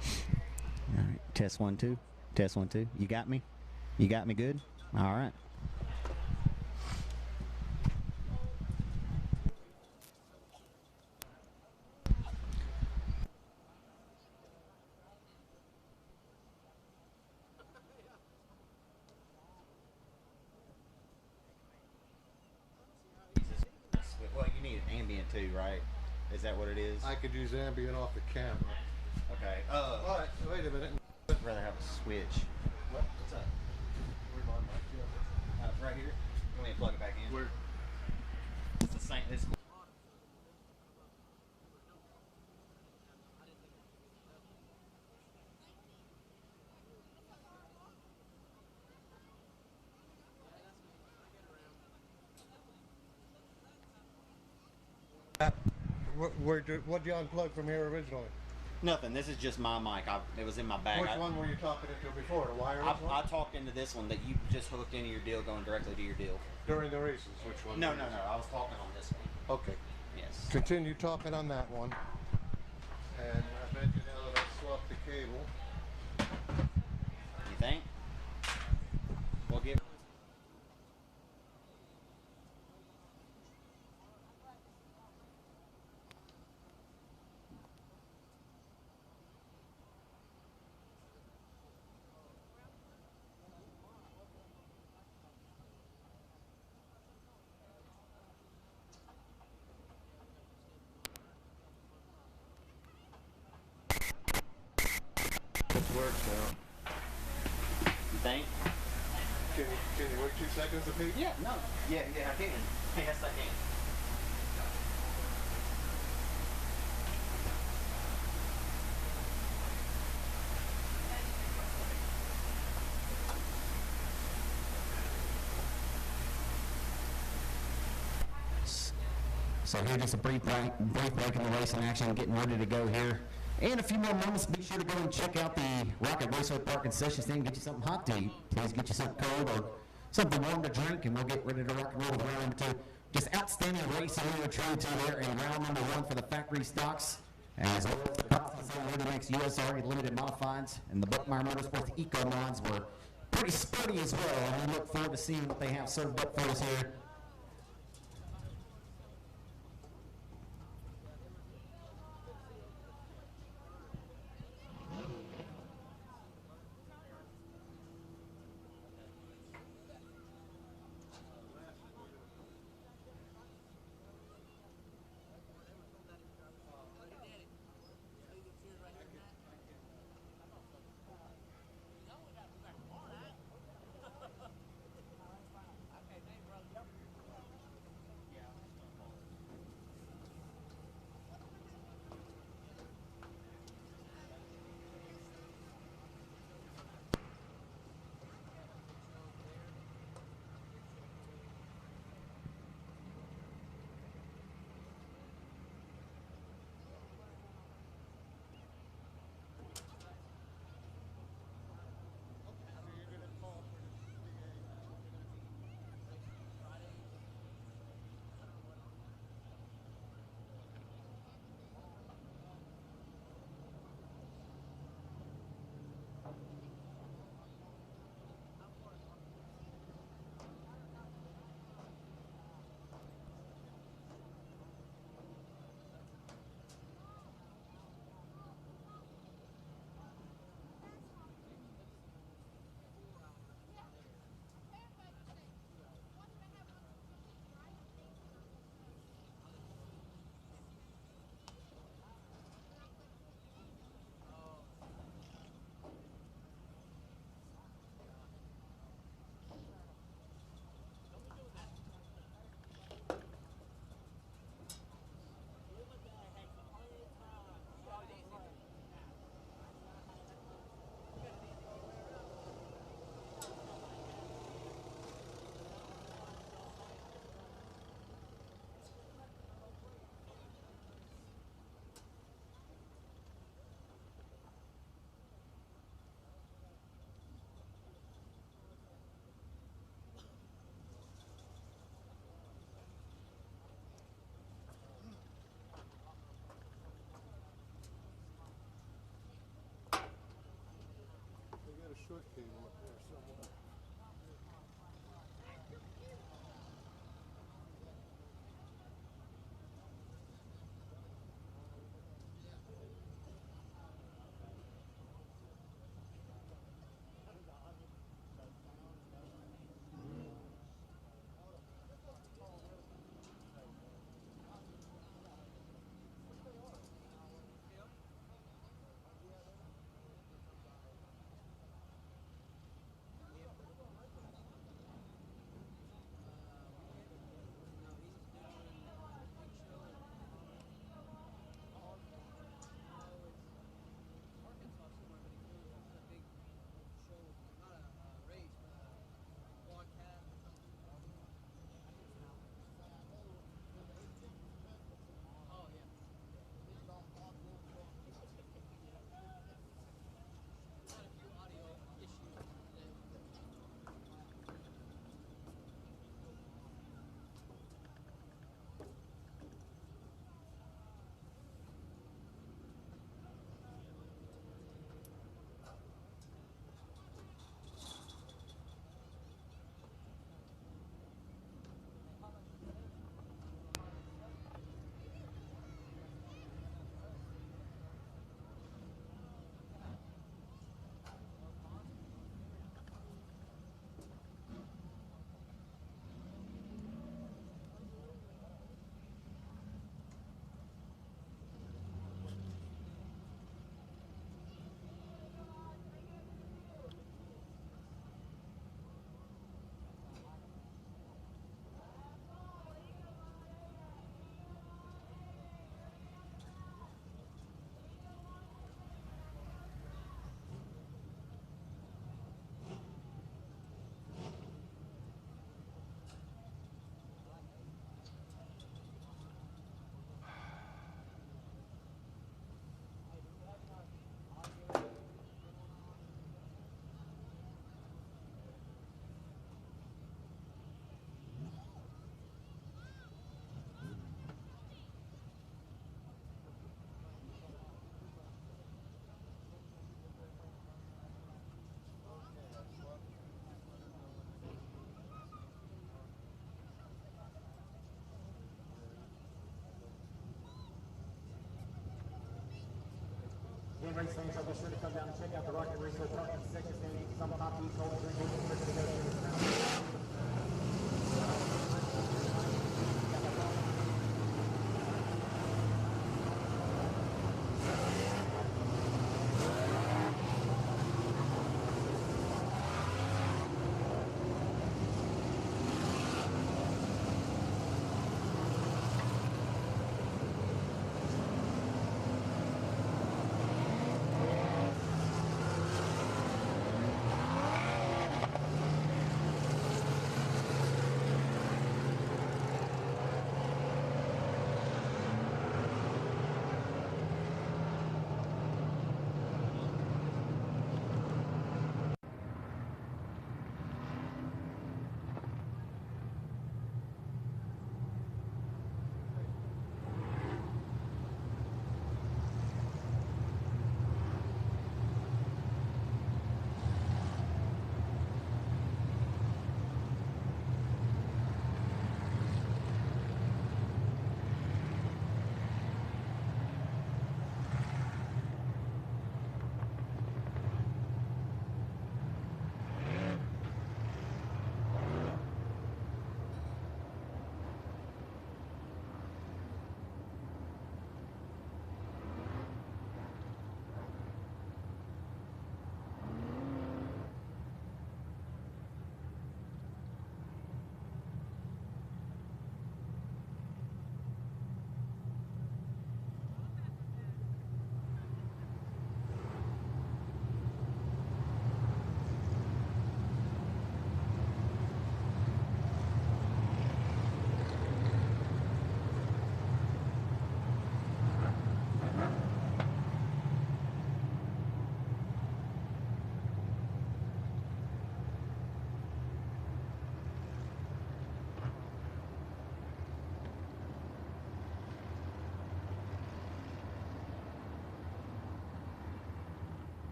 All right. Test 1, 2. Test 1, 2. You got me? You got me good? All right. Well, you need ambient too, right? Is that what it is?
I could use ambient off the camera.
Okay.
But wait a minute.
I'd rather have a switch. What's up? Right here. Let me plug it back in. Where? It's the same. It's
What did you unplug from here originally?
nothing. This is just my mic. It was in my bag.
Which one were you talking into before? The wireless
I
one?
talked into this one that you just hooked into your deal, going directly to your deal.
During the races, which one?
No. I was talking on this one.
Okay.
Yes.
Continue talking on that one. And I bet you now that I swapped the cable.
You think? We'll give.
It works now.
You think?
Can you wait 2 seconds to peek?
Yeah. No. Yeah. I can. Yes, I can. So here, just a brief break in the racing action, getting ready to go here. In a few more moments, be sure to go and check out the Rocket Raceway Park concession stand, get you something hot to eat. Please get you something cold or something warm to drink, and we'll get ready to rock and roll with round number 2. Just outstanding racing we were trying to there in round number 1 for the factory stocks, as well as the Ready-Mix USR Limited Modifieds, and the Buckmeyer Motorsports Eco Mods were pretty spurty as well, and we look forward to seeing what they have served up for us here.
short cable up there somewhere.
Again, race fans, so be sure to come down and check out the Rocket Raceway parking section standing. Some coffee, cold drink,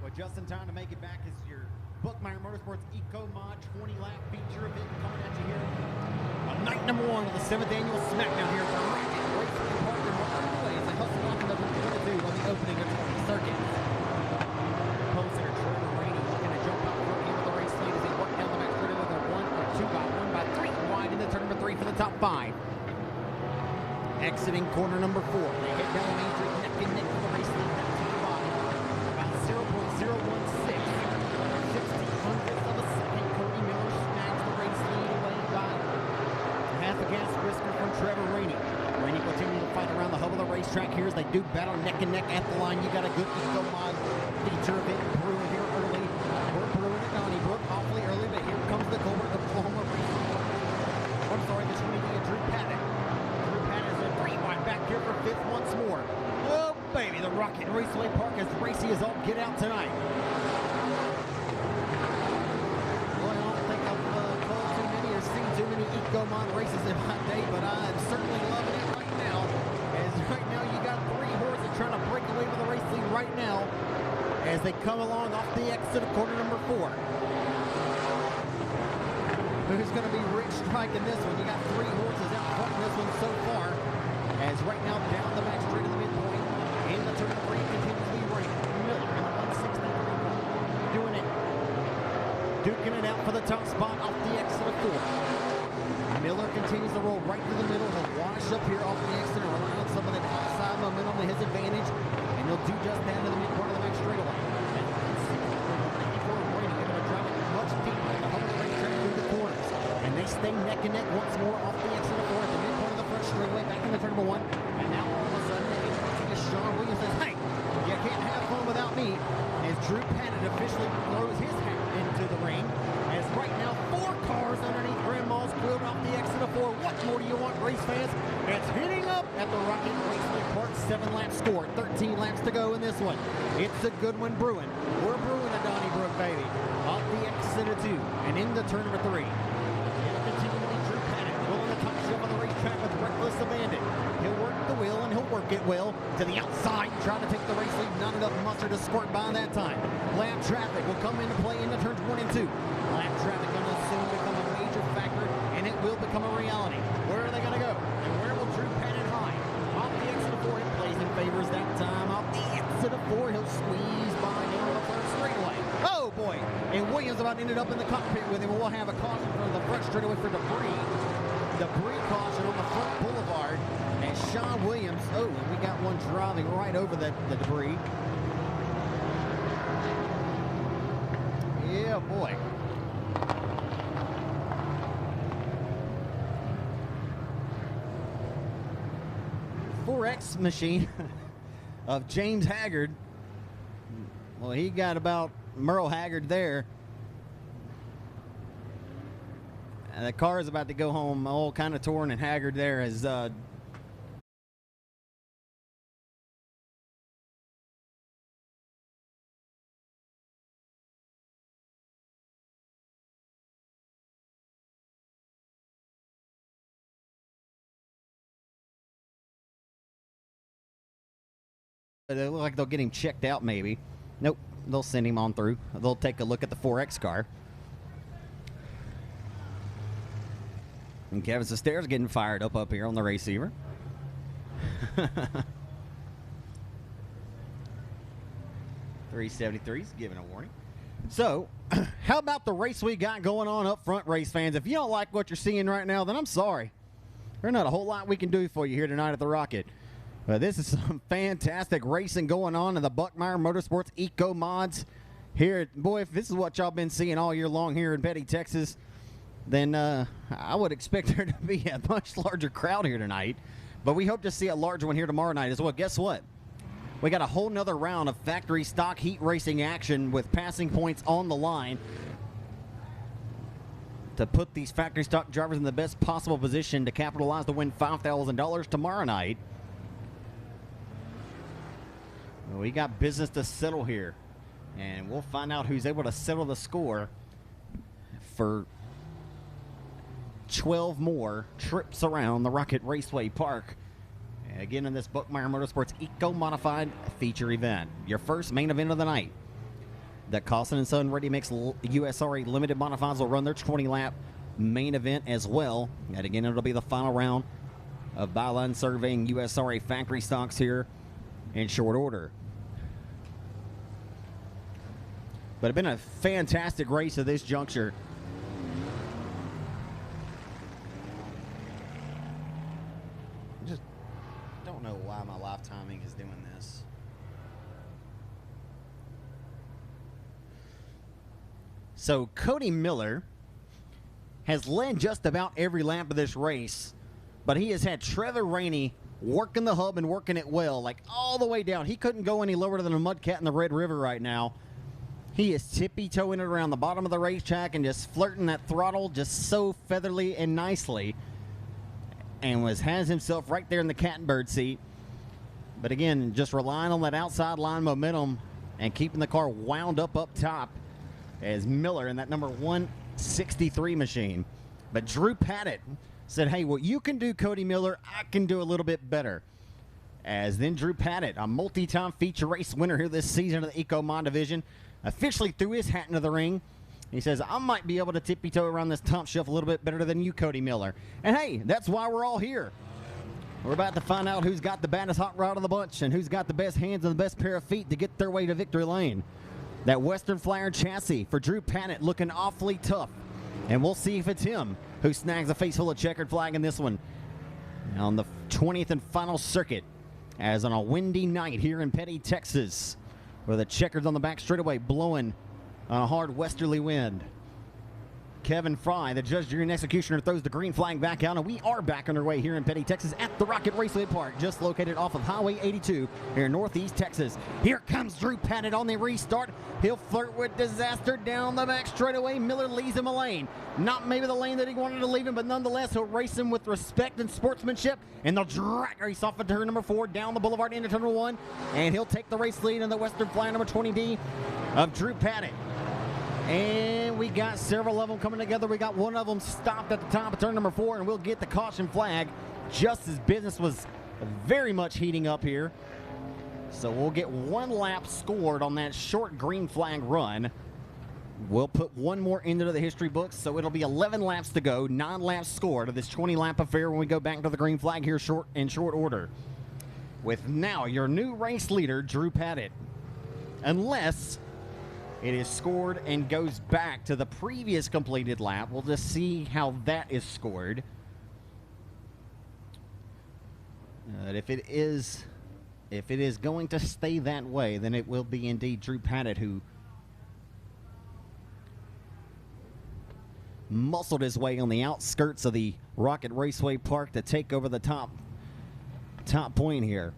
but just in time to make it back is your Buckmeyer Motorsports Eco Mod 20-lap feature event coming at you here on night number 1 of the 7th annual SmackDown here at the Rocket Raceway Park. And we're underway as they hustle off into the 22 on the opening of 20 circuits. Pole center Trevor Rainey looking to jump out front into the race lead as they work down the back straight with a 1 by 3 wide into turn number 3 for the top 5. Exiting corner number 4. They head down Main Street neck and neck for the race lead down to the bottom. About 0.016. 0.16 of a second. Cody Miller snags the race lead away by half a gas whisker from Trevor Rainey. Rainey continuing to fight around the hub of the racetrack here as they do battle neck and neck at the line. You got a good Eco Mod feature of it brewing here early. We're brewing at Donnybrook awfully early, but here comes the Colbert Oklahoma race. I'm sorry, the 20D of Drew Paddock. Drew Paddock is a 3 wide back here for 5th once more. Oh, baby, the Rocket Raceway Park as racy as all get out tonight. Boy, I don't think I've called too many or seen too many Eco Mod races in my day, but I'm certainly loving it right now. As right now you got 3 horses trying to break away with the race lead right now as they come along off the exit of corner number 4. Who's going to be Rich Strike in this one? You got 3 horses out front in this one so far. As right now down the back straight to the midpoint. In the turn 3 continues to be Rainey. Miller in the 163. Doing it. Duking it out for the top spot off the exit of 4. Miller continues to roll right through the middle. He'll wash up here off the exit and rely on some of that outside momentum to his advantage. And he'll do just that in the midpoint of the back straightaway. And they stay neck and neck once more off the exit of 4 at the midpoint of the front straightaway, back in the turn number 1. And now all of a sudden, Sean Williams says, hey, you can't have fun without me. As Drew Paddock officially throws his hat into the ring. As right now, 4 cars underneath Grandma's quilt off the exit of 4. What more do you want, race fans? It's hitting up at the Rocket Raceway Park 7-lap score. 13 laps to go in this one. It's a good one brewing. We're brewing at Donnybrook, baby. Off the exit of 2 and into turn number 3. Of the racetrack with reckless abandon. He'll work the wheel and he'll work it well to the outside, trying to take the race lead. Not enough mustard to squirt by that time. Lap traffic will come into play into turns 1 and 2. Lap traffic going to soon become a major factor, and it will become a reality. Where are they going to go? And where will Drew Paddock hide? Off the exit of 4, it plays in favors that time. Off the exit of 4, he'll squeeze by down the front straightaway. Oh boy! And Williams about ended up in the cockpit with him. We'll have a caution for the front straightaway for debris. Debris caution on the front boulevard as Sean Williams, oh, and we got one driving right over the debris. Yeah, boy. .4X machine of James Haggard. Well, he got about Merle Haggard there. The car is about to go home, all kind of torn and haggard there as they look like they'll get him checked out maybe. Nope, they'll send him on through. They'll take a look at the 4X car. And Kevin Sestairs getting fired up here on the receiver. 373's giving a warning. So, how about the race we got going on up front, race fans? If you don't like what you're seeing right now, then I'm sorry. There's not a whole lot we can do for you here tonight at the Rocket. But this is some fantastic racing going on in the Buckmeyer Motorsports Eco Mods. Here, boy, if this is what y'all been seeing all year long here in Petty, Texas, then I would expect there to be a much larger crowd here tonight. But we hope to see a larger one here tomorrow night as well. Guess what? We got a whole nother round of factory stock heat racing action with passing points on the line to put these factory stock drivers in the best possible position to capitalize to win $5,000 tomorrow night. We got business to settle here, and we'll find out who's able to settle the score for 12 more trips around the Rocket Raceway Park. Again, in this Buckmeyer Motorsports Eco Modified feature event, your first main event of the night. that Costin & Son Ready Mix USRA Limited Modifieds will run their 20-lap main event as well. And again, it'll be the final round of Byline Surveying USRA factory stocks here in short order. But it's been a fantastic race at this juncture. I just don't know why my live timing is doing this. So Cody Miller has led just about every lap of this race, but he has had Trevor Rainey working the hub and working it well, like all the way down. He couldn't go any lower than a mudcat in the Red River right now. He is tippy-toeing it around the bottom of the racetrack and just flirting that throttle just so featherly and nicely, and has himself right there in the cat and bird seat. But again, just relying on that outside line momentum and keeping the car wound up top as Miller in that number 163 machine. But Drew Padgett said, hey, what you can do, Cody Miller, I can do a little bit better. As then Drew Padgett, a multi-time feature race winner here this season of the EcoMod division, officially threw his hat into the ring. He says, I might be able to tippy-toe around this top shelf a little bit better than you, Cody Miller. And hey, that's why we're all here. We're about to find out who's got the baddest hot rod of the bunch and who's got the best hands and the best pair of feet to get their way to victory lane. That Western Flyer chassis for Drew Padgett looking awfully tough. And we'll see if it's him who snags a face full of checkered flag in this one. On the 20th and final circuit, as on a windy night here in Petty, Texas, where the checkers on the back straightaway blowing on a hard westerly wind. Kevin Fry, the judge, jury, and executioner, throws the green flag back out, and we are back underway here in Petty, Texas at the Rocket Raceway Park, just located off of Highway 82 here in Northeast Texas. Here comes Drew Padgett on the restart. He'll flirt with disaster down the back straightaway. Miller leaves him a lane. Not maybe the lane that he wanted to leave him, but nonetheless, he'll race him with respect and sportsmanship, and they'll drag race off of turn number 4 down the boulevard into turn 1, and he'll take the race lead in the Western Flyer number 20D of Drew Padgett. And we got several of them coming together. We got one of them stopped at the top of turn number 4, and we'll get the caution flag just as business was very much heating up here. So we'll get 1 lap scored on that short green flag run. We'll put one more into the history books, so it'll be 11 laps to go, 9 laps scored of this 20-lap affair when we go back to the green flag here in short order. With now your new race leader, Drew Padgett. Unless it is scored and goes back to the previous completed lap. We'll just see how that is scored. If it is going to stay that way, then it will be indeed Drew Padgett who muscled his way on the outskirts of the Rocket Raceway Park to take over the top point here.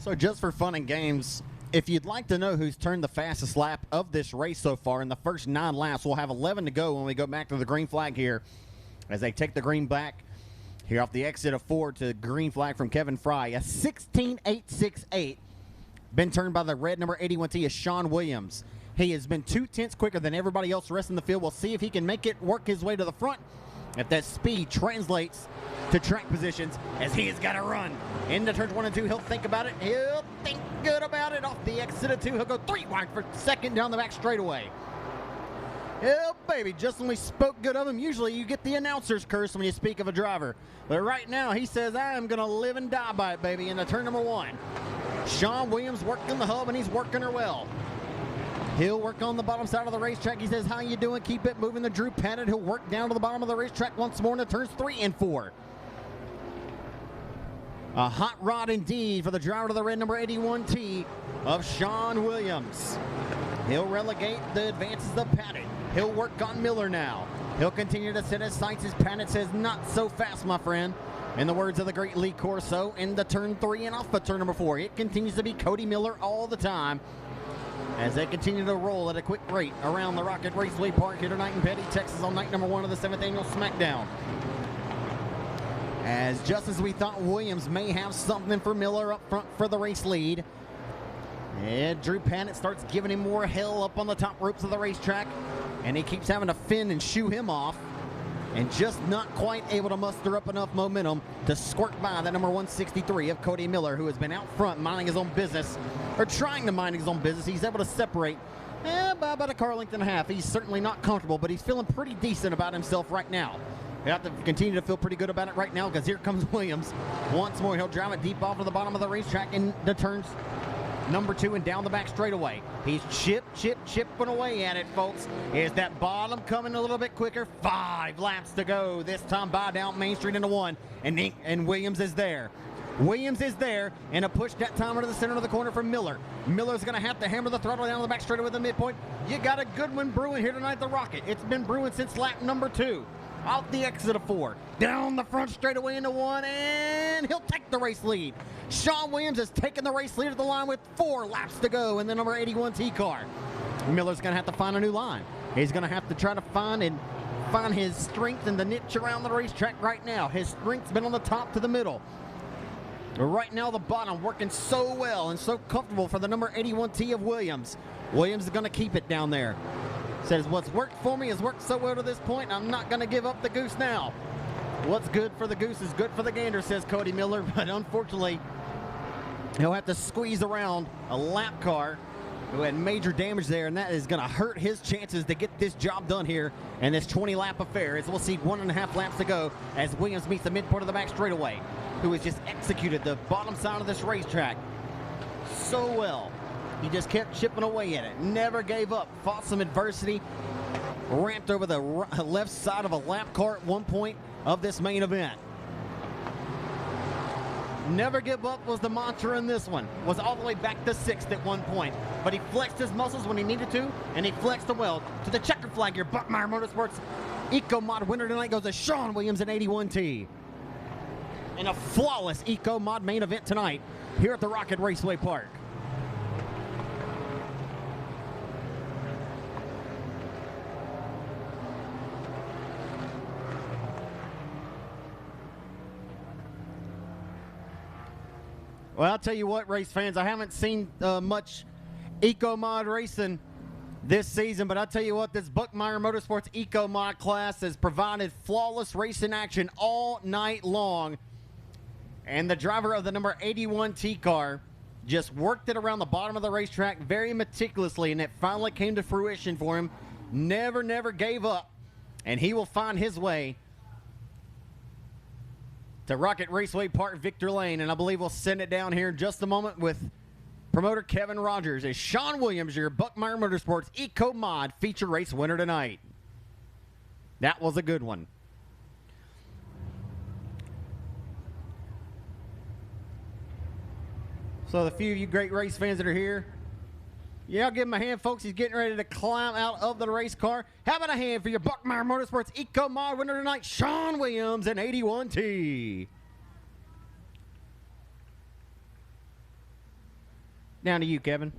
So just for fun and games, if you'd like to know who's turned the fastest lap of this race so far in the first 9 laps, we'll have 11 to go when we go back to the green flag here as they take the green back here off the exit of 4 to green flag from Kevin Fry. A 16.868 been turned by the red number 81T is Sean Williams. He has been 2/10 quicker than everybody else the rest in the field. We'll see if he can make it work his way to the front. If that speed translates to track positions, as he has got to run into turns 1 and 2. He'll think about it. He'll think good about it. Off the exit of 2, he'll go 3 wide for second down the back straightaway. Oh, baby, just when we spoke good of him, usually you get the announcer's curse when you speak of a driver. But right now, he says, I am going to live and die by it, baby, into turn number 1. Sean Williams working the hub, and he's working her well. He'll work on the bottom side of the racetrack. He says, how you doing? Keep it moving. The Drew Patton. He'll work down to the bottom of the racetrack once more into turns 3 and 4. A hot rod indeed for the driver of the red number 81T of Sean Williams. He'll relegate the advances of Patton. He'll work on Miller now. He'll continue to set his sights as Patton says, not so fast, my friend. In the words of the great Lee Corso, into turn 3 and off of turn number 4. It continues to be Cody Miller all the time as they continue to roll at a quick rate around the Rocket Raceway Park here tonight in Petty, Texas on night number 1 of the 7th annual SmackDown. As just as we thought Williams may have something for Miller up front for the race lead, and Drew Patton starts giving him more hell up on the top ropes of the racetrack, and he keeps having to fin and shoo him off, and just not quite able to muster up enough momentum to squirt by the number 163 of Cody Miller, who has been out front minding his own business, or trying to mind his own business. He's able to separate by about a car length and a half. He's certainly not comfortable, but he's feeling pretty decent about himself right now. You have to continue to feel pretty good about it right now because here comes Williams. Once more, he'll drive it deep off to the bottom of the racetrack and the turns number 2 and down the back straightaway. He's chipping away at it, folks. Is that bottom coming a little bit quicker? 5 laps to go. This time by down Main Street into 1, and Williams is there. Williams is there, and a push that time into the center of the corner from Miller. Miller's going to have to hammer the throttle down the back straightaway with the midpoint. You got a good one brewing here tonight, the Rocket. It's been brewing since lap number 2. Out the exit of 4, down the front straightaway into 1, and he'll take the race lead. Sean Williams has taken the race lead at the line with 4 laps to go in the number 81T car. Miller's going to have to find a new line. He's going to have to try to find his strength in the niche around the racetrack right now. His strength's been on the top to the middle. Right now, the bottom working so well and so comfortable for the number 81T of Williams. Williams is going to keep it down there. Says, what's worked for me has worked so well to this point, I'm not going to give up the goose now. What's good for the goose is good for the gander, says Cody Miller, but unfortunately, he'll have to squeeze around a lap car who had major damage there, and that is going to hurt his chances to get this job done here in this 20-lap affair, as we'll see 1.5 laps to go as Williams meets the midpoint of the back straightaway, who has just executed the bottom side of this racetrack so well. He just kept chipping away at it, never gave up, fought some adversity, ramped over the left side of a lap car at one point of this main event. Never give up was the mantra in this one. Was all the way back to 6th at one point. But he flexed his muscles when he needed to, and he flexed them well. To the checker flag here, Buckmeyer Motorsports Eco Mod winner tonight goes to Sean Williams in 81T. In a flawless Eco Mod main event tonight here at the Rocket Raceway Park. Well, I'll tell you what, race fans, I haven't seen much Eco Mod racing this season, but I'll tell you what, this Buckmeyer Motorsports Eco Mod class has provided flawless racing action all night long. And the driver of the number 81T car just worked it around the bottom of the racetrack very meticulously, and it finally came to fruition for him. Never gave up, and he will find his way to Rocket Raceway Park, Victor Lane, and I believe we'll send it down here in just a moment with promoter Kevin Rogers as Sean Williams, your Buckmeyer Motorsports Eco Mod feature race winner tonight. That was a good one. So the few of you great race fans that are here, yeah, I'll give him a hand, folks. He's getting ready to climb out of the race car. How about a hand for your Buckmeyer Motorsports Eco Mod winner tonight, Sean Williams in 81T. Down to you, Kevin.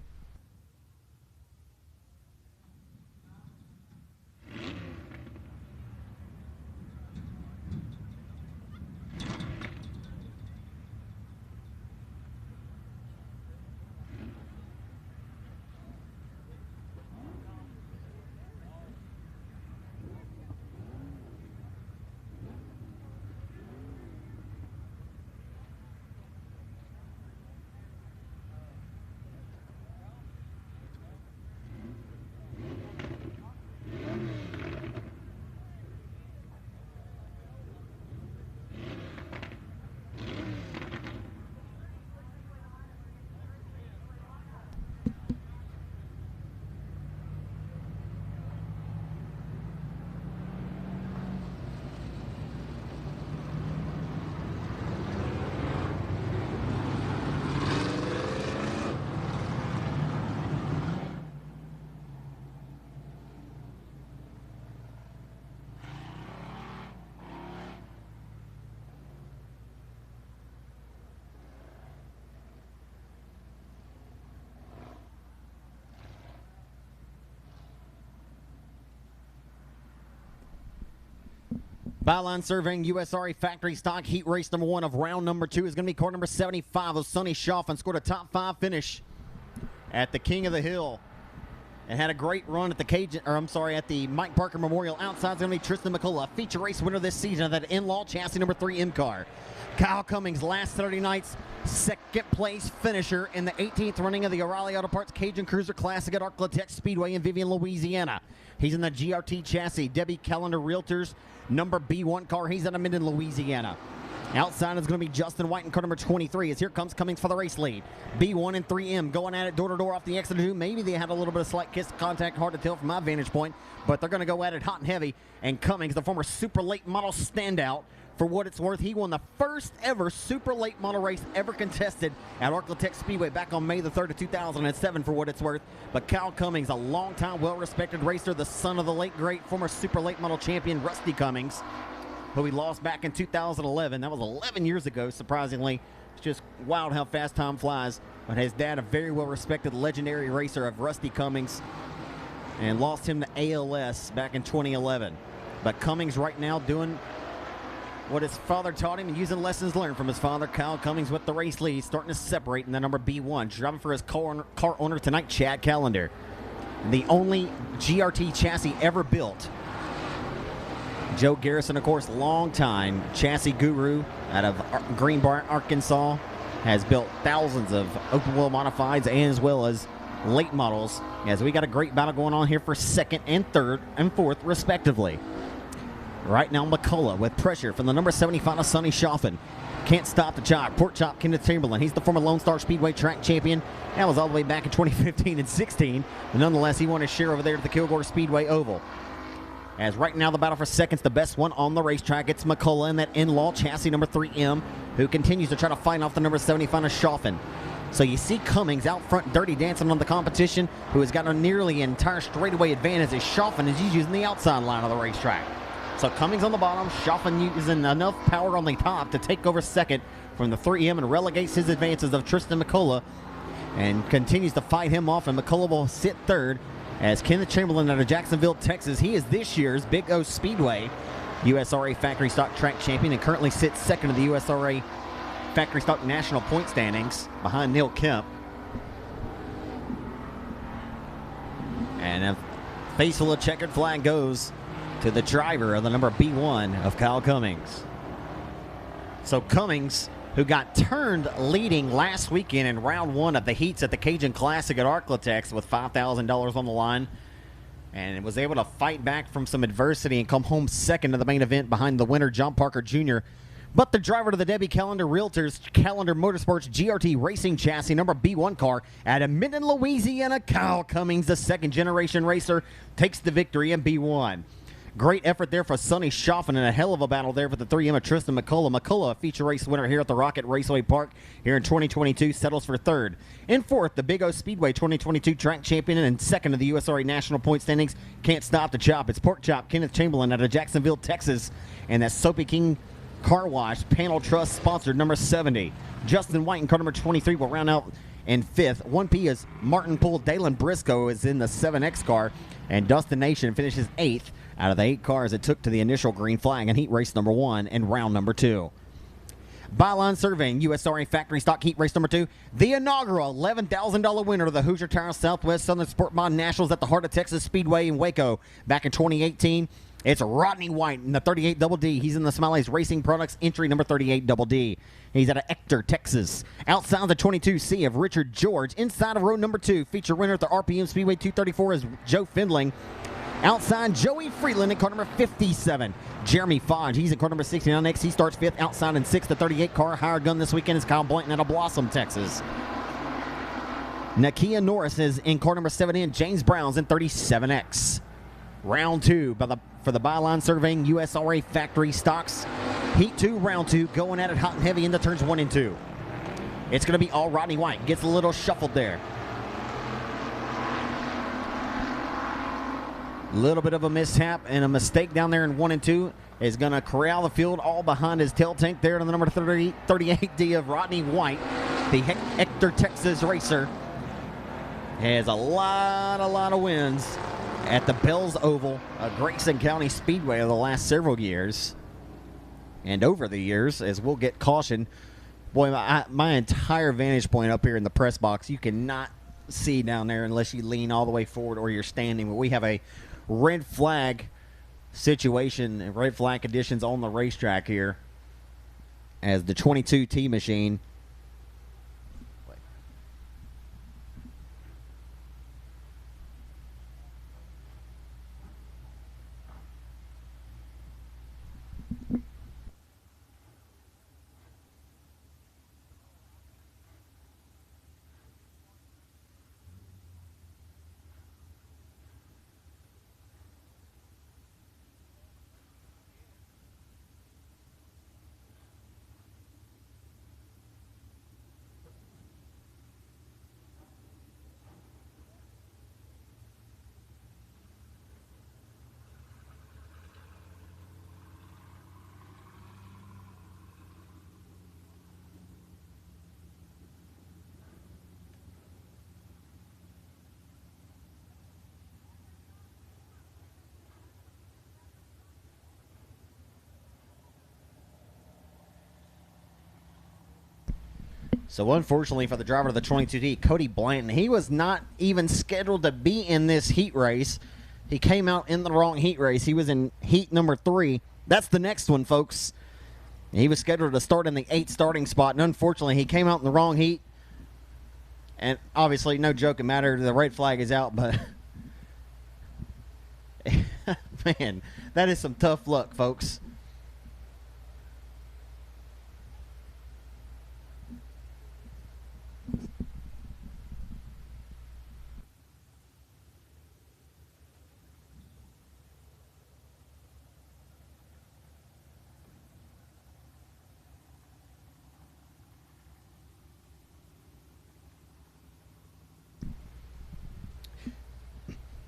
Byline surveying USRA factory stock heat race number 1 of round number 2 is going to be car number 75 of Sonny Shoffin. Scored a top 5 finish at the King of the Hill and had a great run at the Mike Parker Memorial. Outside is going to be Tristan McCullough, feature race winner this season of that in-law chassis number 3 M car. Kyle Cummings, last Saturday night's second place finisher in the 18th running of the O'Reilly Auto Parts Cajun Cruiser Classic at Arklatex Speedway in Vivian, Louisiana. He's in the GRT chassis, Debbie Callender Realtors number B1 car. He's out of Minden, Louisiana. Outside is going to be Justin White in car number 23 as here comes Cummings for the race lead. B1 and 3M going at it door to door off the exit 2. Maybe they had a little bit of slight kiss contact, hard to tell from my vantage point, but they're going to go at it hot and heavy. And Cummings, the former super late model standout, for what it's worth, he won the first ever super late model race ever contested at Arklatex Speedway back on May the 3rd of 2007 for what it's worth. But Kyle Cummings, a long-time, well-respected racer, the son of the late, great former super late model champion Rusty Cummings, who he lost back in 2011. That was 11 years ago, surprisingly. It's just wild how fast time flies. But his dad, a very well-respected legendary racer of Rusty Cummings, and lost him to ALS back in 2011. But Cummings right now doing what his father taught him and using lessons learned from his father. Kyle Cummings with the race lead, starting to separate in the number B1. Driving for his car owner tonight, Chad Callender. The only GRT chassis ever built. Joe Garrison, of course, longtime chassis guru out of Greenbrier, Arkansas, has built thousands of open wheel modifieds and as well as late models, as we got a great battle going on here for second and third and fourth, respectively. Right now, McCullough with pressure from the number 75 of Sonny Shoffin. Can't stop the chop. Pork chop, Kenneth Chamberlain. He's the former Lone Star Speedway track champion. That was all the way back in 2015 and 16. But nonetheless, he won his share over there at the Kilgore Speedway Oval. As right now, the battle for second's the best one on the racetrack. It's McCullough in that in-law chassis number 3M, who continues to try to fight off the number 75 of Shoffin. So you see Cummings out front dirty dancing on the competition, who has got a nearly entire straightaway advantage as Shoffin is using the outside line of the racetrack. So Cummings on the bottom, Shoffin using enough power on the top to take over second from the 3M and relegates his advances of Tristan McCullough and continues to fight him off, and McCullough will sit third as Kenneth Chamberlain out of Jacksonville, Texas. He is this year's Big O Speedway USRA Factory Stock Track Champion and currently sits second in the USRA Factory Stock National Point Standings behind Neil Kemp. And a face full of checkered flag goes to the driver of the number B1 of Kyle Cummings. So Cummings, who got turned leading last weekend in round 1 of the heats at the Cajun Classic at Arklatex with $5,000 on the line, and was able to fight back from some adversity and come home second to the main event behind the winner, John Parker Jr. But the driver to the Debbie Callender Realtors Callender Motorsports GRT Racing Chassis number B1 car out of Minden, Louisiana, Kyle Cummings, the second-generation racer, takes the victory in B1. Great effort there for Sonny Shoffin and a hell of a battle there for the 3M of Tristan McCullough. McCullough, a feature race winner here at the Rocket Raceway Park here in 2022, settles for third. In fourth, the Big O Speedway 2022 track champion and second of the USRA National Point Standings. Can't stop the chop. It's Pork Chop, Kenneth Chamberlain out of Jacksonville, Texas. And that Soapy King Car Wash Panel Trust sponsored number 70. Justin White in car number 23 will round out in 5th. 1P is Martin Poole. Dalen Briscoe is in the 7X car. And Dustin Nation finishes 8th out of the 8 cars it took to the initial green flag in heat race number 1 and round number 2. Byline Surveying, USRA Factory Stock Heat Race number 2. The inaugural $11,000 winner of the Hoosier Tire Southwest Southern Sport Mod Nationals at the heart of Texas Speedway in Waco back in 2018. It's Rodney White in the 38 Double D. He's in the Smileys Racing Products entry number 38 Double D. He's out of Ector, Texas. Outside the 22C of Richard George. Inside of row number 2, feature winner at the RPM Speedway 234 is Joe Findling. Outside, Joey Freeland in car number 57. Jeremy Fodge, he's in car number 69X. He starts 5th. Outside in 6th, the 38 car. Higher gun this weekend is Kyle Blanton out of Blossom, Texas. Nakia Norris is in car number 7N. James Brown's in 37X. Round 2 for the Byline Surveying USRA Factory Stocks. Heat 2, round 2, going at it hot and heavy into turns 1 and 2. It's going to be all Rodney White. Gets a little shuffled there. A little bit of a mishap and a mistake down there in 1 and 2 is going to corral the field all behind his tail tank there to the number 38D of Rodney White. The Hector, Texas racer has a lot of wins at the Bells Oval, Grayson County Speedway of the last several years. And over the years, as we'll get caution, boy, my entire vantage point up here in the press box, you cannot see down there unless you lean all the way forward or you're standing. But we have a red flag situation, red flag conditions on the racetrack here as the 22T machine So unfortunately for the driver of the 22D, Cody Blanton, he was not even scheduled to be in this heat race. He came out in the wrong heat race. He was in heat number 3. That's the next one, folks. He was scheduled to start in the 8th starting spot, and unfortunately he came out in the wrong heat. And obviously, no joking matter, the red flag is out, but man, that is some tough luck, folks.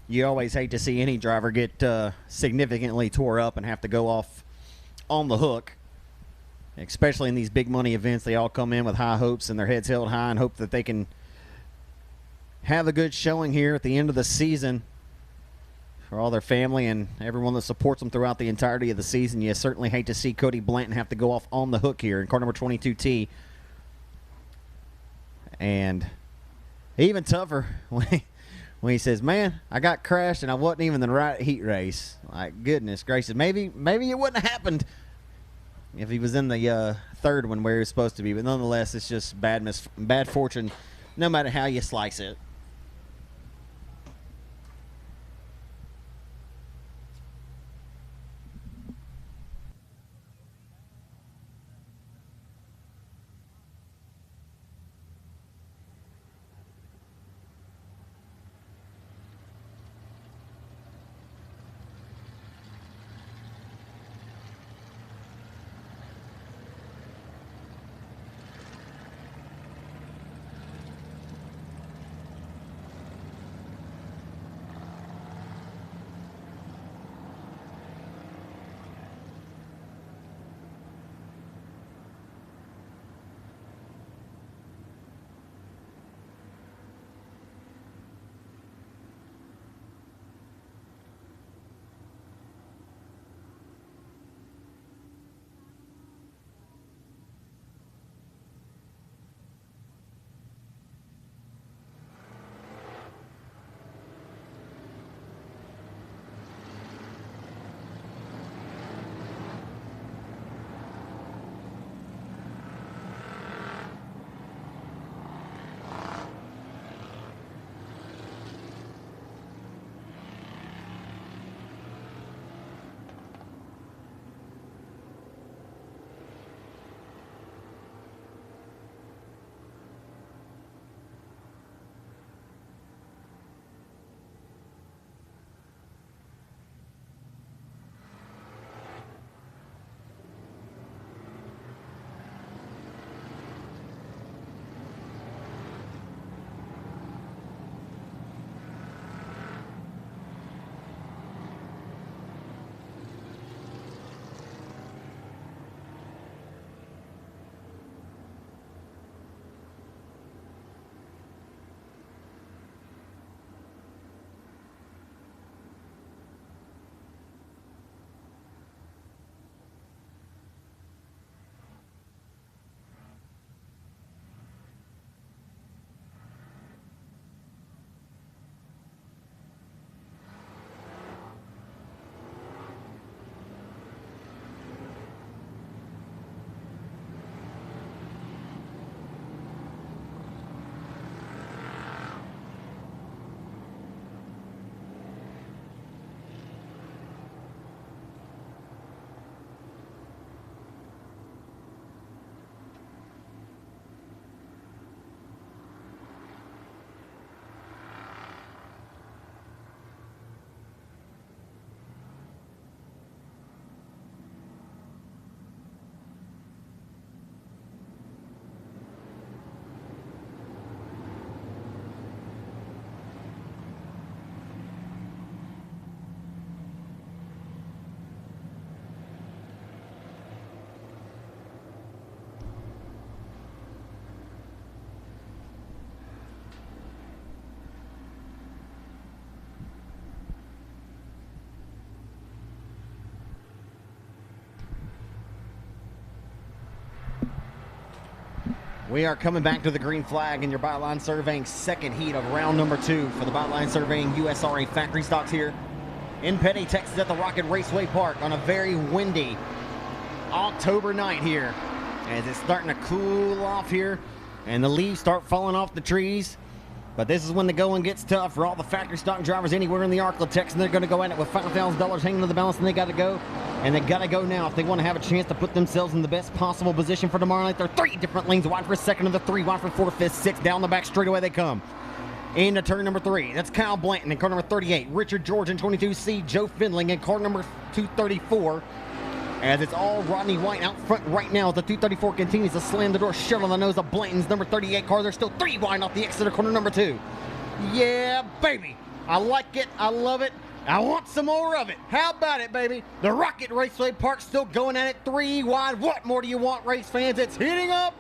You always hate to see any driver get significantly tore up and have to go off on the hook, especially in these big money events. They all come in with high hopes and their heads held high and hope that they can have a good showing here at the end of the season for all their family and everyone that supports them throughout the entirety of the season. You certainly hate to see Cody Blanton have to go off on the hook here in car number 22T. And even tougher when he says, man, I got crashed and I wasn't even in the right heat race. Like, goodness gracious. Maybe it wouldn't have happened if he was in the third one where he was supposed to be. But nonetheless, it's just bad fortune no matter how you slice it. We are coming back to the green flag in your Byline Surveying second heat of round number 2 for the Byline Surveying USRA factory stocks here in Petty, Texas at the Rocket Raceway Park on a very windy October night here as it's starting to cool off here and the leaves start falling off the trees. But this is when the going gets tough for all the factory stock drivers anywhere in the Arklatex, and they're going to go at it with $5,000 hanging to the balance, and they got to go. And they got to go now if they want to have a chance to put themselves in the best possible position for tomorrow night. There are 3 different lanes, wide for second of the 3, wide for 4th, 5th, 6th. Down the back straightaway they come. Into turn number 3. That's Kyle Blanton in car number 38. Richard George in 22C. Joe Findling in car number 234. As it's all Rodney White out front right now as the 234 continues to slam the door shut on the nose of Blanton's number 38 car. There's still 3 wide off the exit of corner number 2. Yeah, baby. I like it. I love it. I want some more of it. How about it, baby? The Rocket Raceway Park still going at it 3 wide. What more do you want, race fans? It's heating up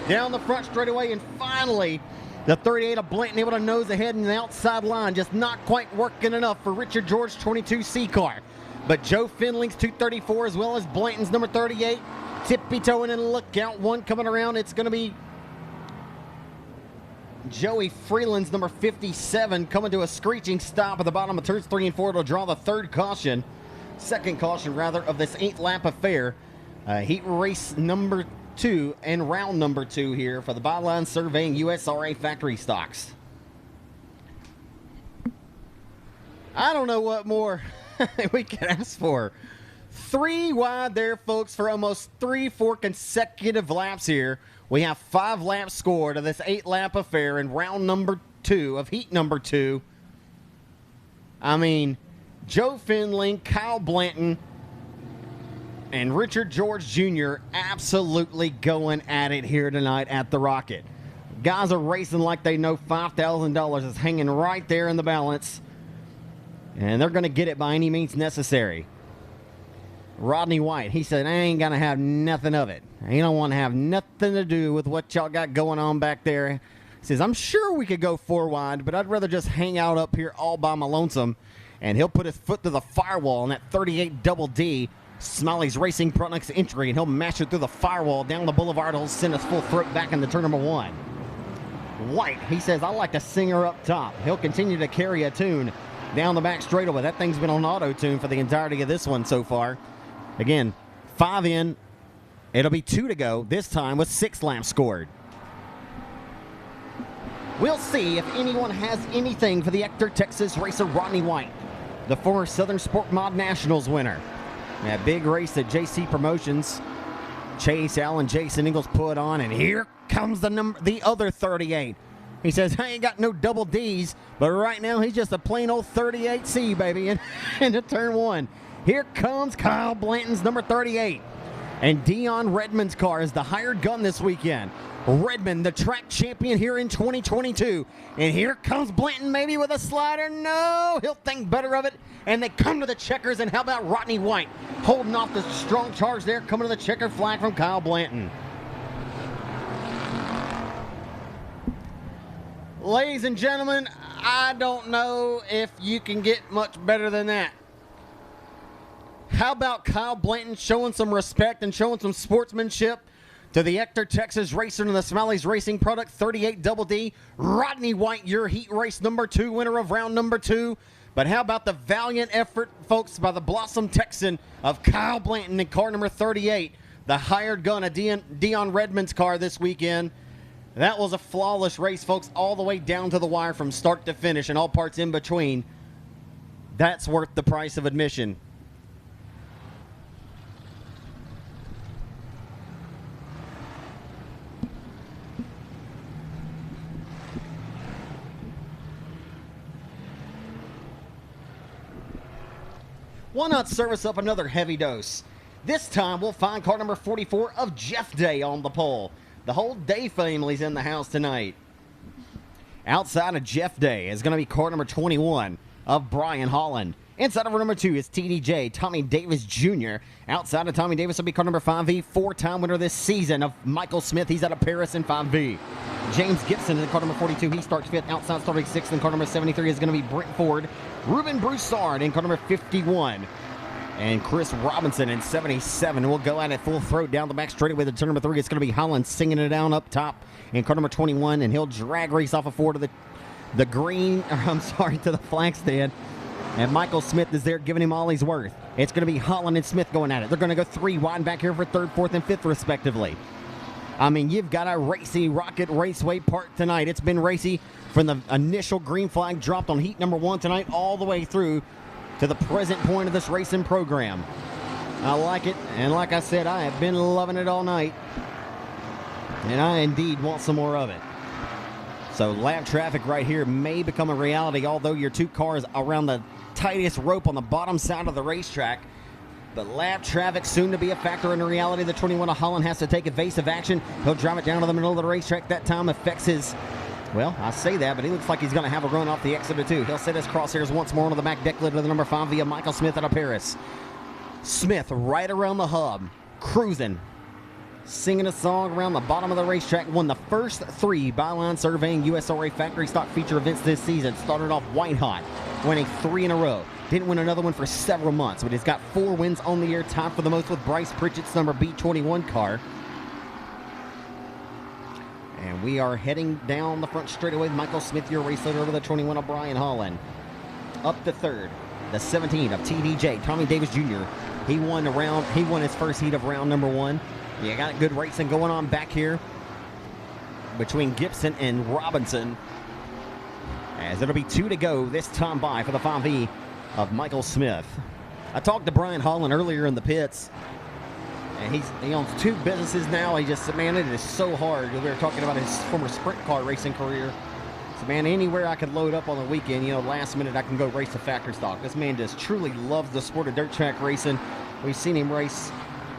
down the front straightaway, and finally the 38 of Blanton able to nose ahead in the outside line. Just not quite working enough for Richard George 22C car. But Joe Findling's 234 as well as Blanton's number 38 tippy-toeing in. Look out, one coming around. It's going to be Joey Freeland's number 57 coming to a screeching stop at the bottom of turns 3 and 4 to draw the second caution of this 8th lap affair. Heat race number 2 and round number 2 here for the Byline Surveying USRA factory stocks. I don't know what more we can ask for. 3 wide there, folks, for almost 3-4 consecutive laps here. We have 5 laps scored of this 8-lap affair in round number 2 of heat number 2. I mean, Joe Findling, Kyle Blanton, and Richard George Jr. absolutely going at it here tonight at the Rocket. Guys are racing like they know $5,000 is hanging right there in the balance, and they're going to get it by any means necessary. Rodney White, he said, I ain't going to have nothing of it. He don't want to have nothing to do with what y'all got going on back there. He says, I'm sure we could go 4 wide, but I'd rather just hang out up here all by my lonesome. And he'll put his foot to the firewall on that 38 Double D, Smiley's Racing Products entry, and he'll mash it through the firewall down the boulevard. He'll send us full throat back into turn number 1. White, he says, I like to sing her up top. He'll continue to carry a tune down the back straightaway. That thing's been on auto-tune for the entirety of this one so far. Again, 5 in. It'll be 2 to go, this time with 6 laps scored. We'll see if anyone has anything for the Ector Texas racer Rodney White, the former Southern Sport Mod Nationals winner. That big race that JC Promotions, Chase Allen, Jason Ingalls put on, and here comes the other 38. He says, I ain't got no double D's, but right now he's just a plain old 38C, baby, into turn 1. Here comes Kyle Blanton's number 38. And Dion Redmond's car is the hired gun this weekend. Redmond, the track champion here in 2022. And here comes Blanton maybe with a slider. No, he'll think better of it. And they come to the checkers. And how about Rodney White holding off the strong charge there, coming to the checker flag from Kyle Blanton. Ladies and gentlemen, I don't know if you can get much better than that. How about Kyle Blanton showing some respect and showing some sportsmanship to the Ector Texas racer and the Smiley's Racing Product 38 Double D. Rodney White, your heat race number 2, winner of round number 2. But how about the valiant effort, folks, by the Blossom Texan of Kyle Blanton in car number 38, the hired gun of Dion Redmond's car this weekend. That was a flawless race, folks, all the way down to the wire from start to finish and all parts in between. That's worth the price of admission. Why not service up another heavy dose? This time we'll find car number 44 of Jeff Day on the pole. The whole Day family's in the house tonight. Outside of Jeff Day is going to be car number 21 of Brian Holland. Inside of number 2 is TDJ, Tommy Davis Jr. Outside of Tommy Davis will be car number 5V, 4-time winner this season of Michael Smith. He's out of Paris in 5V. James Gibson in car number 42. He starts 5th. Outside starting 6th. And car number 73 is going to be Brent Ford. Ruben Broussard in car number 51. And Chris Robinson in 77 will go at it full throat down the back straightaway to turn number 3. It's going to be Holland singing it down up top in car number 21, and he'll drag race off of 4 to the green, to the flag stand. And Michael Smith is there giving him all he's worth. It's going to be Holland and Smith going at it. They're going to go 3 wide back here for 3rd, 4th, and 5th, respectively. I mean, you've got a racy Rocket Raceway Park tonight. It's been racy from the initial green flag dropped on heat number 1 tonight all the way through to the present point of this racing program. I like it, and like I said, I have been loving it all night. And I indeed want some more of it. So lap traffic right here may become a reality, although your 2 cars around the tightest rope on the bottom side of the racetrack. But lap traffic soon to be a factor in reality. The 21 of Holland has to take evasive action. He'll drive it down to the middle of the racetrack. That time affects his, well, I say that, but he looks like he's going to have a run off the exit of 2. He'll set his crosshairs once more on the back deck lid of the number 5 via Michael Smith out of Paris. Smith right around the hub, cruising, singing a song around the bottom of the racetrack. Won the first 3 Byline Surveying USRA factory stock feature events this season. Started off white hot, winning 3 in a row. Didn't win another one for several months, but he's got 4 wins on the year, tied for the most with Bryce Pritchett's number B21 car. And we are heading down the front straightaway with Michael Smith, your race leader, over the 21 of Brian Holland. Up to 3rd, the 17 of TDJ, Tommy Davis Jr. He won his first heat of round number 1. You got good racing going on back here between Gibson and Robinson, as it'll be 2 to go this time by for the 5V of Michael Smith. I talked to Brian Holland earlier in the pits, and he owns 2 businesses now. He just said, man, it is so hard. We were talking about his former sprint car racing career. So, man, anywhere I could load up on the weekend, last minute I can go race the factory stock. This man just truly loves the sport of dirt track racing. We've seen him race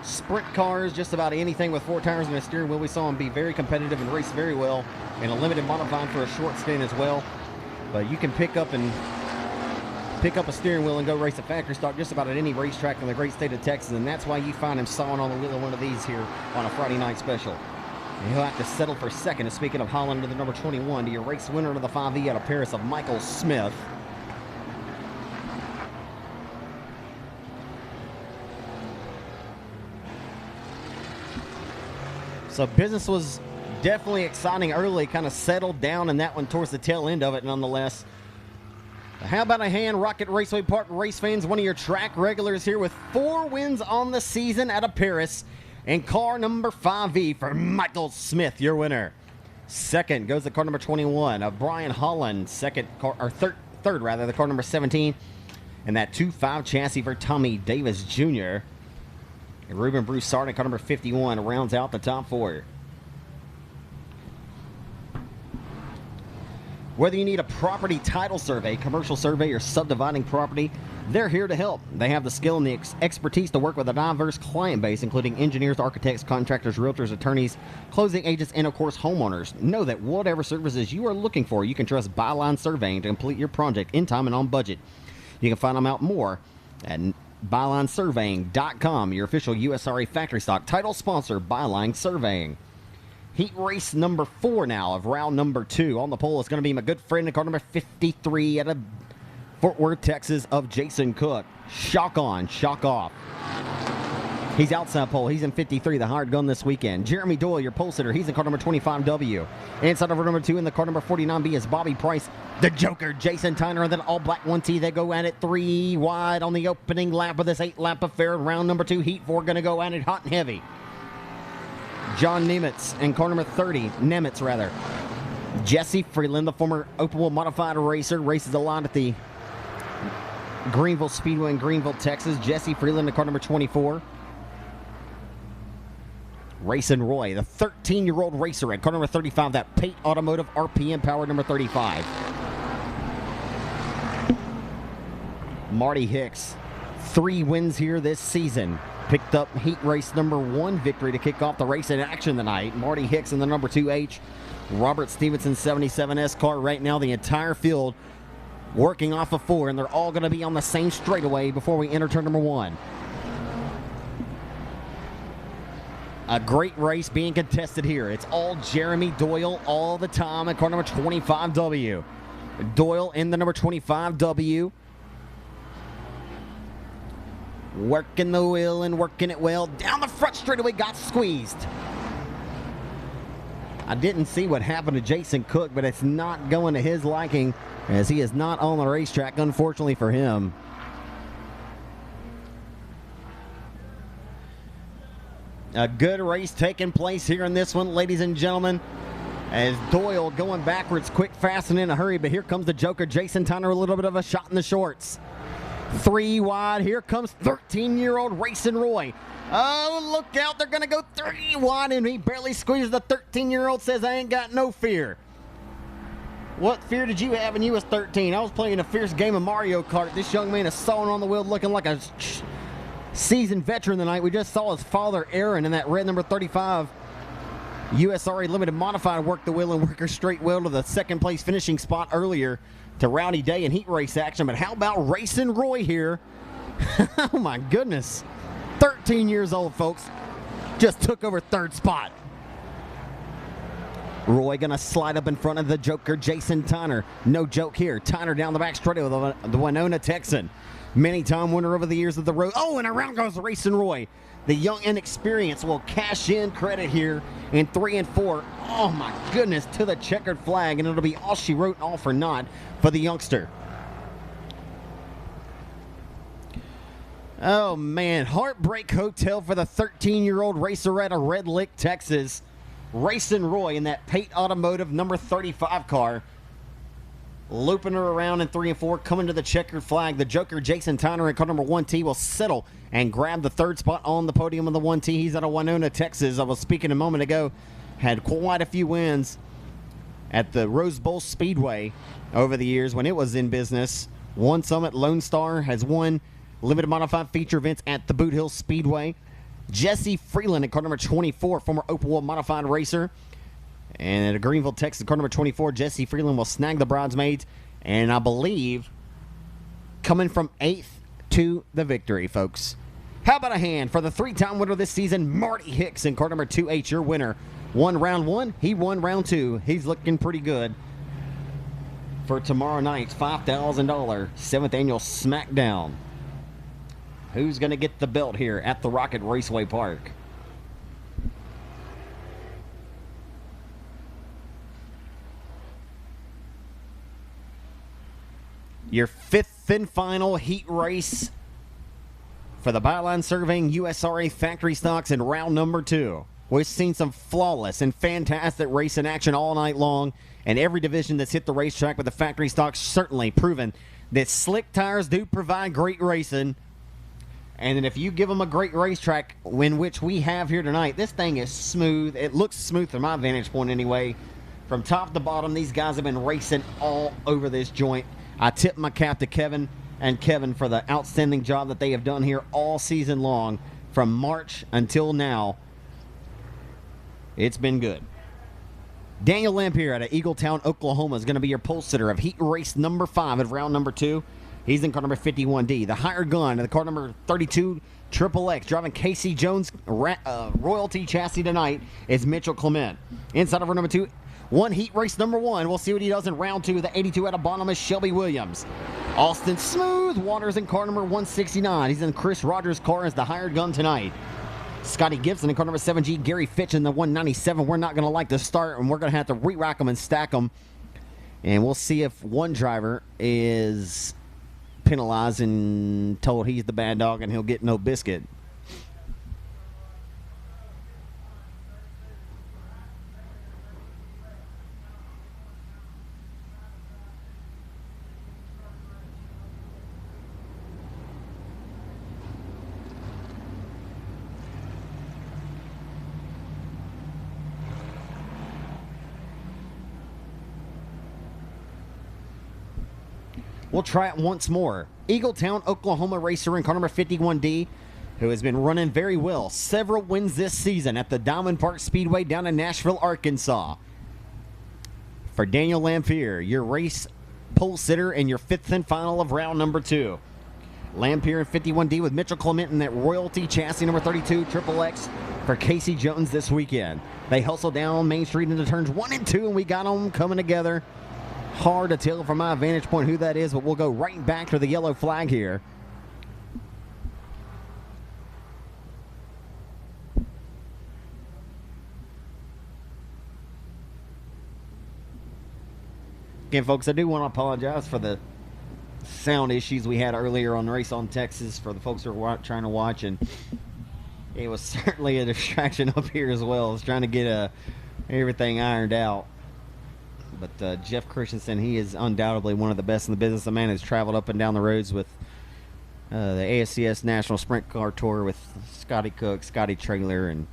sprint cars, just about anything with 4 tires and a steering wheel. We saw him be very competitive and race very well in a limited modified for a short stint as well. But you can pick up a steering wheel and go race a factory stock just about at any racetrack in the great state of Texas, and that's why you find him sawing on the wheel of one of these here on a Friday night special. And he'll have to settle for 2nd. And speaking of Holland, to the number 21, to your race winner of the 5E out of Paris of Michael Smith. So business was definitely exciting early, kind of settled down in that one towards the tail end of it nonetheless. How about a hand, Rocket Raceway Park race fans, one of your track regulars here with 4 wins on the season out of Paris, and car number 5V for Michael Smith, your winner. 2nd goes the car number 21 of Brian Holland. Third, the car number 17, and that 2.5 chassis for Tommy Davis Jr. And Ruben Broussard at car number 51 rounds out the top 4. Whether you need a property title survey, commercial survey, or subdividing property, they're here to help. They have the skill and the expertise to work with a diverse client base, including engineers, architects, contractors, realtors, attorneys, closing agents, and of course, homeowners. Know that whatever services you are looking for, you can trust Byline Surveying to complete your project in time and on budget. You can find them out more at bylinesurveying.com, your official USRA factory stock title sponsor, Byline Surveying. Heat race number 4 now of round number 2. On the pole is going to be my good friend in car number 53 out of Fort Worth, Texas, of Jason Cook. Shock on, shock off. He's outside pole. He's in 53, the hired gun this weekend. Jeremy Doyle, your pole sitter. He's in car number 25W. Inside over number 2 in the car number 49B is Bobby Price, the Joker, Jason Tyner, and then all black 1T. They go at it 3 wide on the opening lap of this 8-lap affair. Round number 2, heat 4, going to go at it hot and heavy. John Nemitz in car number 30, Jesse Freeland, the former Opel modified racer, races a lot at the Greenville Speedway in Greenville, Texas. Jesse Freeland in car number 24. Racing Roy, the 13-year-old racer at car number 35, that Pate Automotive RPM power number 35. Marty Hicks, 3 wins here this season. Picked up heat race number 1 victory to kick off the race in action tonight. Marty Hicks in the number 2H. Robert Stevenson 77S car. Right now the entire field working off of 4, and they're all going to be on the same straightaway before we enter turn number 1. A great race being contested here. It's all Jeremy Doyle all the time at car number 25W. Doyle in the number 25W. Working the wheel and working it well. Down the front straightaway, got squeezed. I didn't see what happened to Jason Cook, but it's not going to his liking as he is not on the racetrack, unfortunately for him. A good race taking place here in this one, ladies and gentlemen. As Doyle going backwards quick, fast, and in a hurry. But here comes the Joker, Jason Tyner, a little bit of a shot in the shorts. 3 wide. Here comes 13-year-old Racing Roy. Oh, look out. They're going to go 3 wide, and he barely squeezes. The 13-year-old says, I ain't got no fear. What fear did you have when you was 13? I was playing a fierce game of Mario Kart. This young man is sawing on the wheel looking like a seasoned veteran tonight. We just saw his father, Aaron, in that red number 35 USRA Limited Modified work the wheel and work her straight wheel to the second place finishing spot earlier to Rowdy Day in heat race action. But how about Racing Roy here? Oh my goodness. 13 years old, folks. Just took over third spot. Roy gonna slide up in front of the Joker, Jason Tyner. No joke here. Tyner down the back straight with the Winona Texan. Many-time winner over the years of the road. Oh, and around goes Racing Roy. The young inexperience will cash in credit here in 3 and 4. Oh my goodness, to the checkered flag, and it'll be all she wrote, all for naught for the youngster. Oh man, Heartbreak Hotel for the 13-year-old racer out of Red Lick, Texas. Racing Roy in that Pate Automotive number 35 car. Looping her around in 3 and 4, coming to the checkered flag. The Joker, Jason Tyner, in car number 1T will settle and grab the third spot on the podium of the 1T. He's out of Winona, Texas. I was speaking a moment ago. Had quite a few wins at the Rose Bowl Speedway over the years when it was in business. Won some at Lone Star, has won limited modified feature events at the Boot Hill Speedway. Jesse Freeland in car number 24, former Opal modified racer. And at Greenville, Texas, car number 24, Jesse Freeland will snag the bridesmaids. And I believe coming from 8th to the victory, folks. How about a hand for the 3-time winner this season, Marty Hicks in car number 2H, your winner. Won round 1, he won round 2. He's looking pretty good for tomorrow night's $5,000 7th annual SmackDown. Who's going to get the belt here at the Rocket Raceway Park? Your 5th and final heat race for the Byline Surveying USRA Factory Stocks in round number 2. We've seen some flawless and fantastic racing action all night long, and every division that's hit the racetrack with the factory stocks certainly proven that slick tires do provide great racing. And if you give them a great racetrack, in which we have here tonight, this thing is smooth. It looks smooth from my vantage point anyway. From top to bottom, these guys have been racing all over this joint. I tip my cap to Kevin and Kevin for the outstanding job that they have done here all season long. From March until now, it's been good. Daniel Lampier out of Eagletown, Oklahoma is going to be your pole sitter of heat race number 5 of round number 2. He's in car number 51D. The hired gun in the car number 32 Triple X driving Casey Jones royalty chassis tonight is Mitchell Clement. Inside of row number 2, one heat race number 1. We'll see what he does in round 2. The 82 out of Bonham is Shelby Williams. Austin Smooth Waters in car number 169. He's in Chris Rogers' car as the hired gun tonight. Scotty Gibson in car number 7G. Gary Fitch in the 197. We're not going to like the start, and we're going to have to re-rack them and stack them. And we'll see if one driver is penalized and told he's the bad dog and he'll get no biscuit. We'll try it once more. Eagletown, Oklahoma racer in car number 51D, who has been running very well. Several wins this season at the Diamond Park Speedway down in Nashville, Arkansas. For Daniel Lampier, your race pole sitter and your 5th and final of round number 2. Lampier in 51D with Mitchell Clement in that royalty chassis number 32 Triple X for Casey Jones this weekend. They hustle down Main Street into turns 1 and 2, and we got them coming together. Hard to tell from my vantage point who that is, but we'll go right back to the yellow flag here. Again, folks, I do want to apologize for the sound issues we had earlier on Race on Texas for the folks who are trying to watch, and it was certainly a distraction up here as well. I was trying to get everything ironed out. But Jeff Christensen, he is undoubtedly one of the best in the business. The man has traveled up and down the roads with the ASCS National Sprint Car Tour with Scotty Cook, Scotty Trailer, and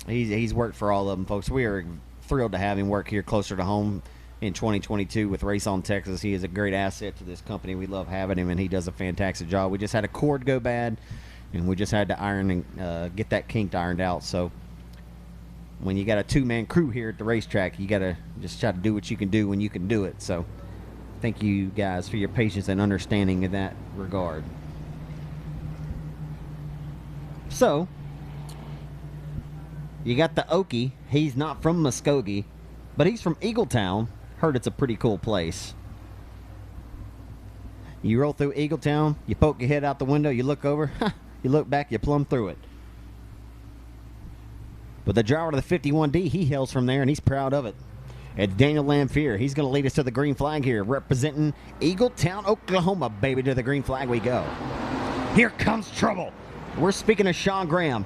he's worked for all of them, folks. We are thrilled to have him work here closer to home in 2022 with Race on Texas. He is a great asset to this company. We love having him, and he does a fantastic job. We just had a cord go bad, and we just had to iron and get that kinked ironed out. So when you got a two-man crew here at the racetrack, you got to just try to do what you can do when you can do it. So thank you guys for your patience and understanding in that regard. So you got the Okie. He's not from Muskogee, but he's from Eagletown. Heard it's a pretty cool place. You roll through Eagletown, you poke your head out the window, you look over, you look back, you plumb through it. But the driver of the 51D, he hails from there, and he's proud of it. It's Daniel Lamphere. He's going to lead us to the green flag here, representing Eagletown, Oklahoma, baby. To the green flag we go. Here comes trouble. We're speaking of Sean Graham.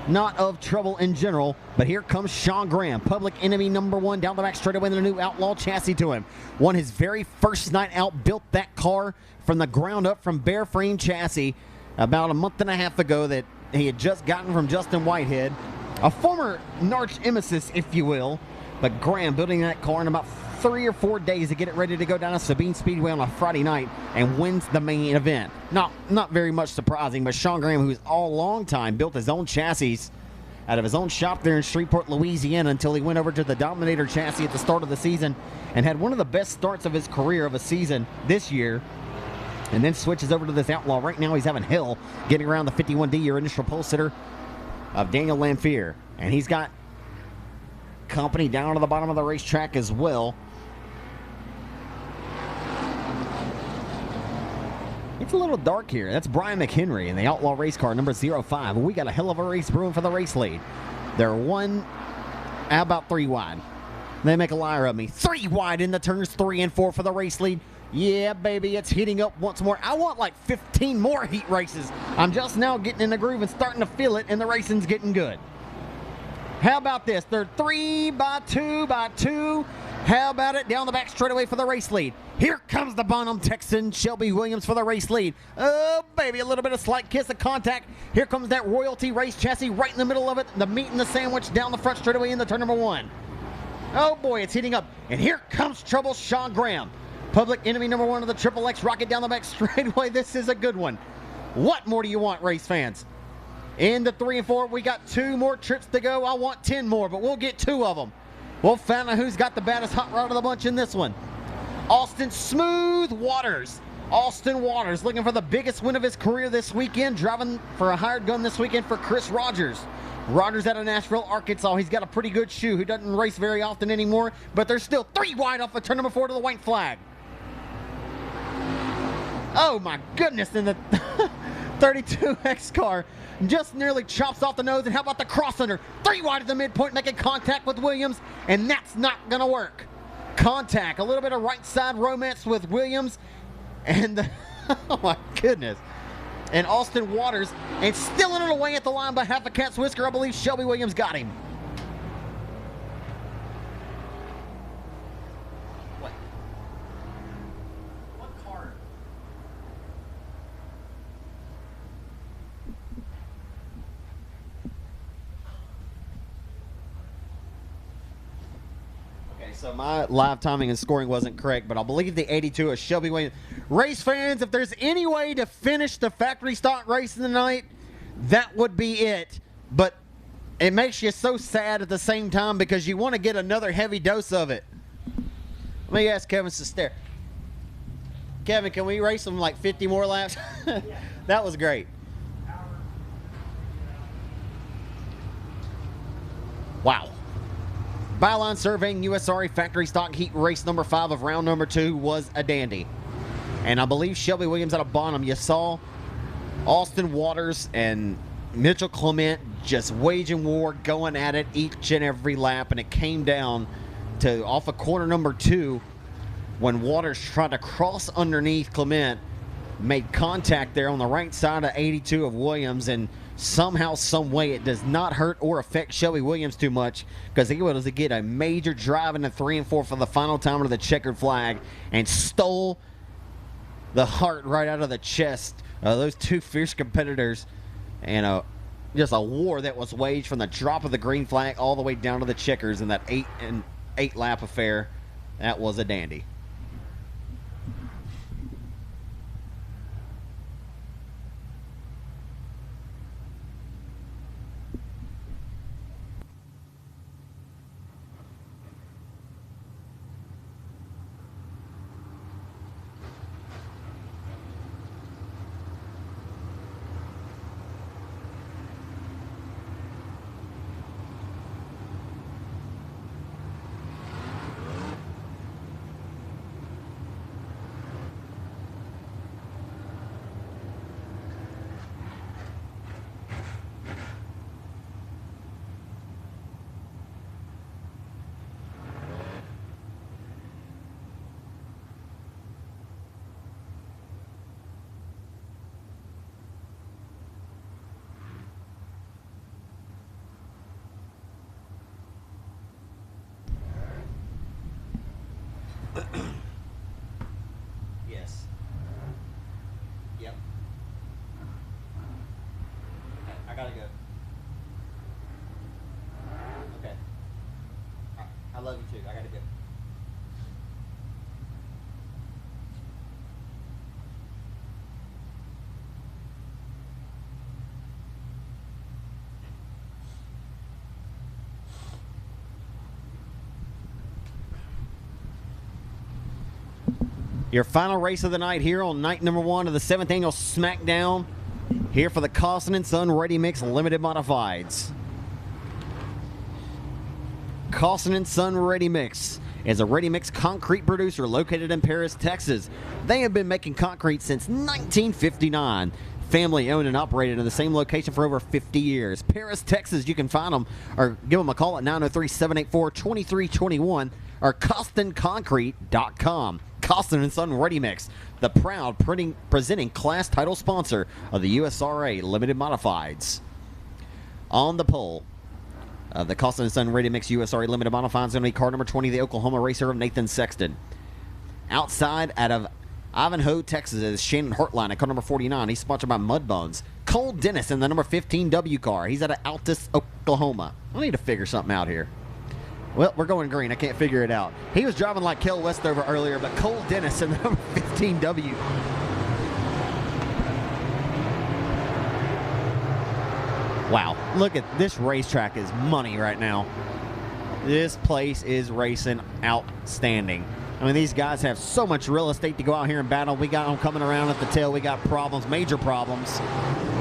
Not of trouble in general, but here comes Sean Graham, public enemy #1, down the back straightaway with a new Outlaw chassis to him. Won his very first night out, built that car from the ground up from bare frame chassis about a month and a half ago that he had just gotten from Justin Whitehead. A former arch nemesis, if you will, but Graham building that car in about 3 or 4 days to get it ready to go down to Sabine Speedway on a Friday night and wins the main event. Not very much surprising, but Sean Graham, who's all long time, built his own chassis out of his own shop there in Shreveport, Louisiana, until he went over to the Dominator chassis at the start of the season and had one of the best starts of his career of a season this year, and then switches over to this Outlaw. Right now he's having hell getting around the 51D, your initial pole sitter of Daniel Lamphere, and he's got company down to the bottom of the racetrack as well. It's a little dark here. That's Brian McHenry in the Outlaw race car number 05. We got a hell of a race brewing for the race lead. They're about 3 wide. They make a liar of me. 3 wide in the turns 3 and 4 for the race lead. Yeah, baby, it's heating up once more. I want like 15 more heat races. I'm just now getting in the groove and starting to feel it, and the racing's getting good. How about this? They're 3 by 2 by 2. How about it? Down the back straightaway for the race lead. Here comes the Bonham Texan, Shelby Williams, for the race lead. Oh, baby, a little bit of slight kiss of contact. Here comes that Royalty race chassis right in the middle of it. The meat and the sandwich down the front straightaway in the turn #1. Oh, boy, it's heating up. And here comes trouble, Sean Graham. Public enemy #1 of the Triple X rocket down the back straightaway. This is a good one. What more do you want, race fans? In the 3 and 4, we got 2 more trips to go. I want 10 more, but we'll get 2 of them. We'll find out who's got the baddest hot rod of the bunch in this one. Austin Smooth Waters. Austin Waters looking for the biggest win of his career this weekend, driving for a hired gun this weekend for Chris Rogers. Rogers out of Nashville, Arkansas. He's got a pretty good shoe. He doesn't race very often anymore, but they're still 3 wide off of turn #4 to the white flag. Oh my goodness, in the 32X car just nearly chops off the nose. And how about the cross under? 3 wide at the midpoint, making contact with Williams, and that's not gonna work. Contact, a little bit of right side romance with Williams, and oh my goodness. And Austin Waters, and stealing it away at the line by half a cat's whisker. I believe Shelby Williams got him. What car? Okay, so my live timing and scoring wasn't correct, but I believe the 82 is Shelby Williams. Race fans, if there's any way to finish the factory stock race tonight, that would be it. But it makes you so sad at the same time because you want to get another heavy dose of it. Let me ask Kevin Sester. Kevin, can we race them like 50 more laps? That was great. Wow. Byline Surveying USRA Factory Stock Heat Race number 5 of round number 2 was a dandy. And I believe Shelby Williams out of Bonham, you saw Austin Waters and Mitchell Clement just waging war, going at it each and every lap, and it came down to off of corner number 2 when Waters tried to cross underneath Clement, made contact there on the right side of 82 of Williams, and somehow, some way, it does not hurt or affect Shelby Williams too much, because he was able to get a major drive into 3 and 4 for the final time of the checkered flag and stole the heart right out of the chest of those two fierce competitors, and just a war that was waged from the drop of the green flag all the way down to the checkers in that 8 lap affair. That was a dandy. Yes. Yep. Okay, I gotta go. Okay. I love you too. I gotta go. Your final race of the night here on night number 1 of the 7th annual SmackDown, here for the Costin & Son Ready Mix Limited Modifieds. Costin & Son Ready Mix is a ready mix concrete producer located in Paris, Texas. They have been making concrete since 1959. Family owned and operated in the same location for over 50 years. Paris, Texas, you can find them or give them a call at 903-784-2321 or CostinConcrete.com. Costin & Son Ready Mix, the proud presenting class title sponsor of the USRA Limited Modifieds. On the pole of the Costin & Son Ready Mix USRA Limited Modifieds is going to be car number 20, the Oklahoma racer of Nathan Sexton. Outside out of Ivanhoe, Texas is Shannon Hartline at car number 49. He's sponsored by Mudbones. Cole Dennis in the number 15 W car. He's out of Altus, Oklahoma. I need to figure something out here. Well, we're going green. I can't figure it out. He was driving like Kel Westover earlier, but Cole Dennis in the number 15 W. Wow. Look at this racetrack is money right now. This place is racing outstanding. I mean, these guys have so much real estate to go out here and battle. We got them coming around at the tail. We got problems, major problems.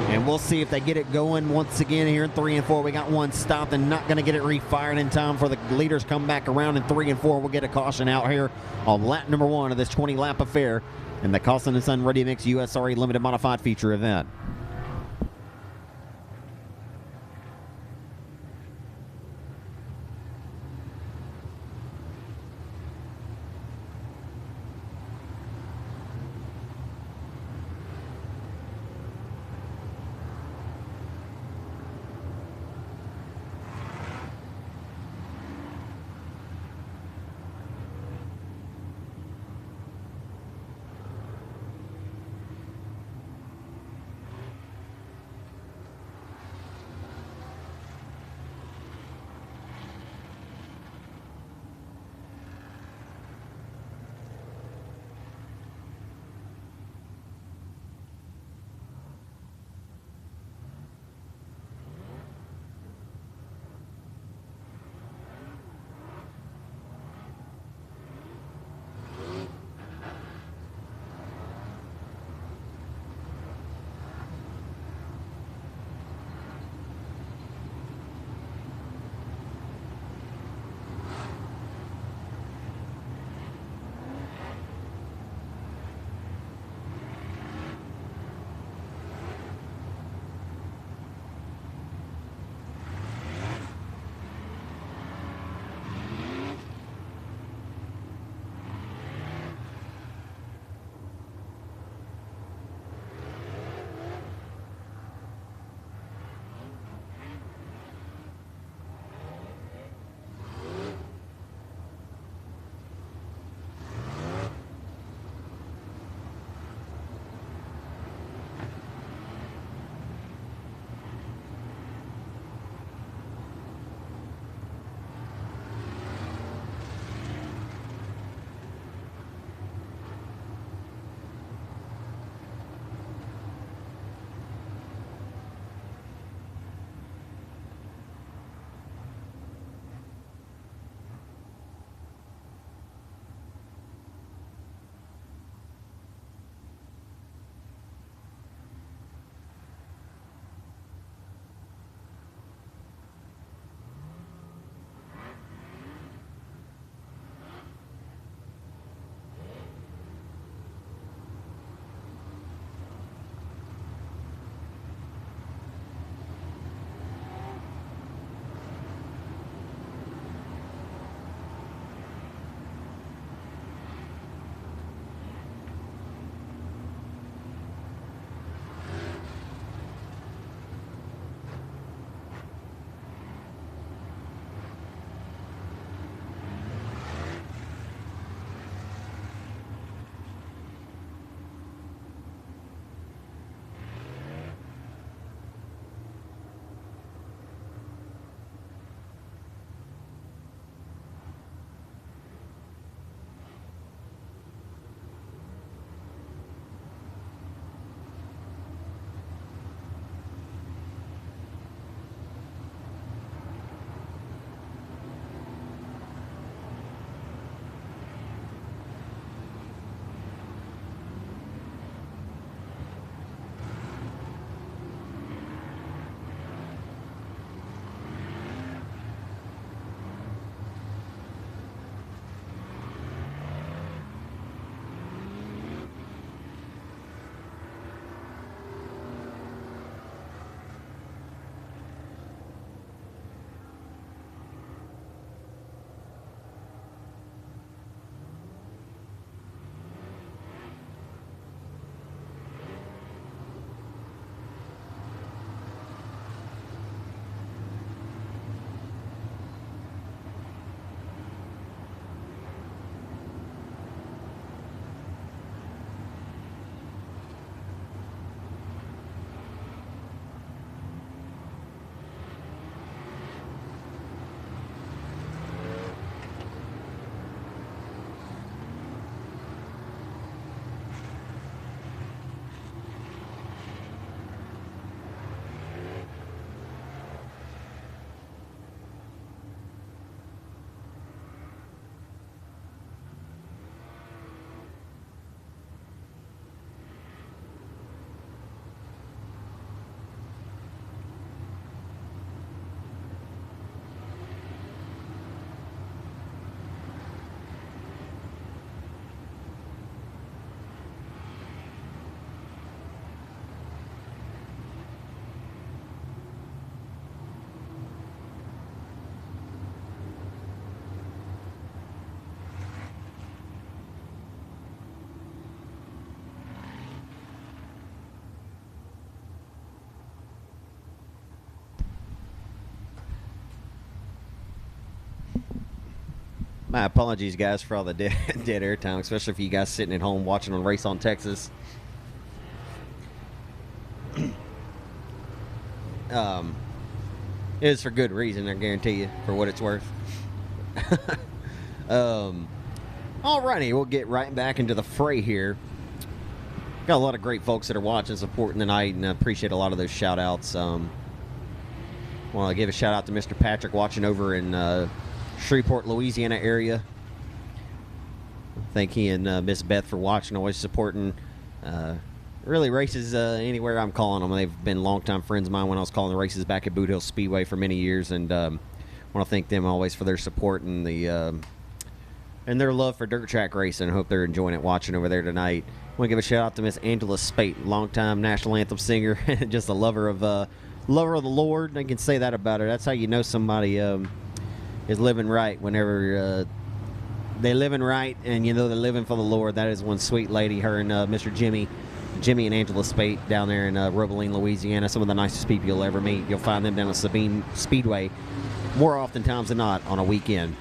And we'll see if they get it going once again here in 3 and 4. We got one stopped and not going to get it refired in time for the leaders come back around in 3 and 4. We'll get a caution out here on lap number 1 of this 20-lap affair in the Costin & Son Ready Mix USRA Limited Modified Feature event. My apologies, guys, for all the dead air time, especially for you guys sitting at home watching on Race on Texas. It is for good reason, I guarantee you, for what it's worth. Alrighty, we'll get right back into the fray here. Got a lot of great folks that are watching, supporting tonight, and I appreciate a lot of those shout-outs. Want to give a shout-out to Mr. Patrick watching over in Shreveport, Louisiana area. Thank he and Miss Beth for watching, always supporting really races anywhere I'm calling them. They've been longtime friends of mine when I was calling the races back at Boot Hill Speedway for many years, and want to thank them always for their support and and their love for dirt track racing. I hope they're enjoying it watching over there tonight. I want to give a shout out to Miss Angela Spate, longtime national anthem singer, just a lover of the Lord. I can say that about her. That's how you know somebody is living right. Whenever they living right, and you know they're living for the Lord. That is one sweet lady. Her and Mr. Jimmy and Angela Spate down there in Robeline, Louisiana. Some of the nicest people you'll ever meet. You'll find them down at Sabine Speedway more oftentimes than not on a weekend.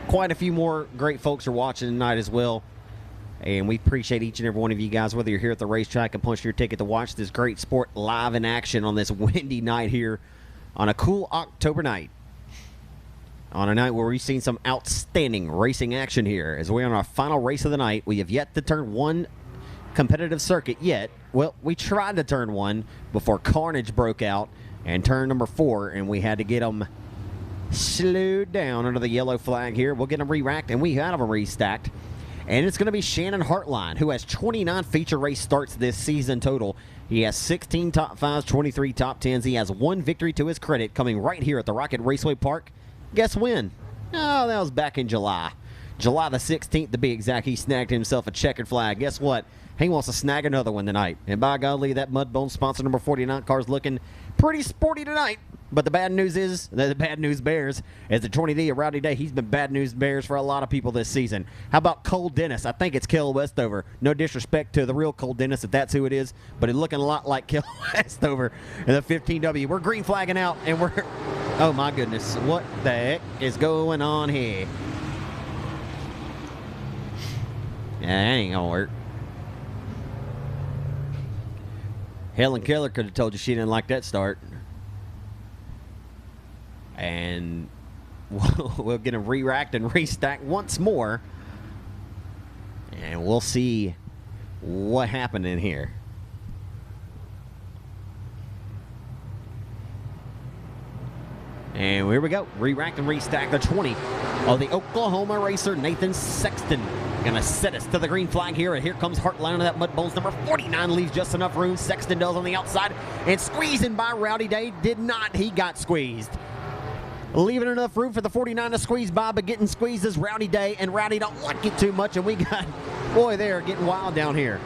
Quite a few more great folks are watching tonight as well. And we appreciate each and every one of you guys, whether you're here at the racetrack and punch your ticket to watch this great sport live in action on this windy night here on a cool October night. On a night where we've seen some outstanding racing action here. As we're on our final race of the night, we have yet to turn one competitive circuit yet. Well, we tried to turn one before carnage broke out and turn number 4, and we had to get them slowed down under the yellow flag here. We'll get them re-racked, and we had them restacked. And it's going to be Shannon Hartline, who has 29 feature race starts this season total. He has 16 top 5s, 23 top 10s. He has 1 victory to his credit coming right here at the Rocket Raceway Park. Guess when? Oh, that was back in July. July the 16th to be exact. He snagged himself a checkered flag. Guess what? He wants to snag another one tonight. And by golly, that Mudbone sponsor number 49 car's looking pretty sporty tonight. But the bad news is, the bad news bears, is the 20D of Rowdy Day. He's been bad news bears for a lot of people this season. How about Cole Dennis? I think it's Kel Westover. No disrespect to the real Cole Dennis if that's who it is, but it's looking a lot like Kel Westover in the 15W. We're green flagging out, and we're, oh my goodness, what the heck is going on here? Yeah, that ain't gonna work. Helen Keller could have told you she didn't like that start. And we'll get them re-racked and restacked once more. And we'll see what happened in here. And here we go. Re-racked and restacked the 20 of the Oklahoma racer Nathan Sexton. Gonna set us to the green flag here, and here comes Hartline of that Mudbones. Number 49 leaves just enough room. Sexton does on the outside, and squeezing by Rowdy Day. Did not. He got squeezed. Leaving enough room for the 49 to squeeze by, but getting squeezed is Rowdy Day, and Rowdy don't like it too much, and we got, boy, they are getting wild down here.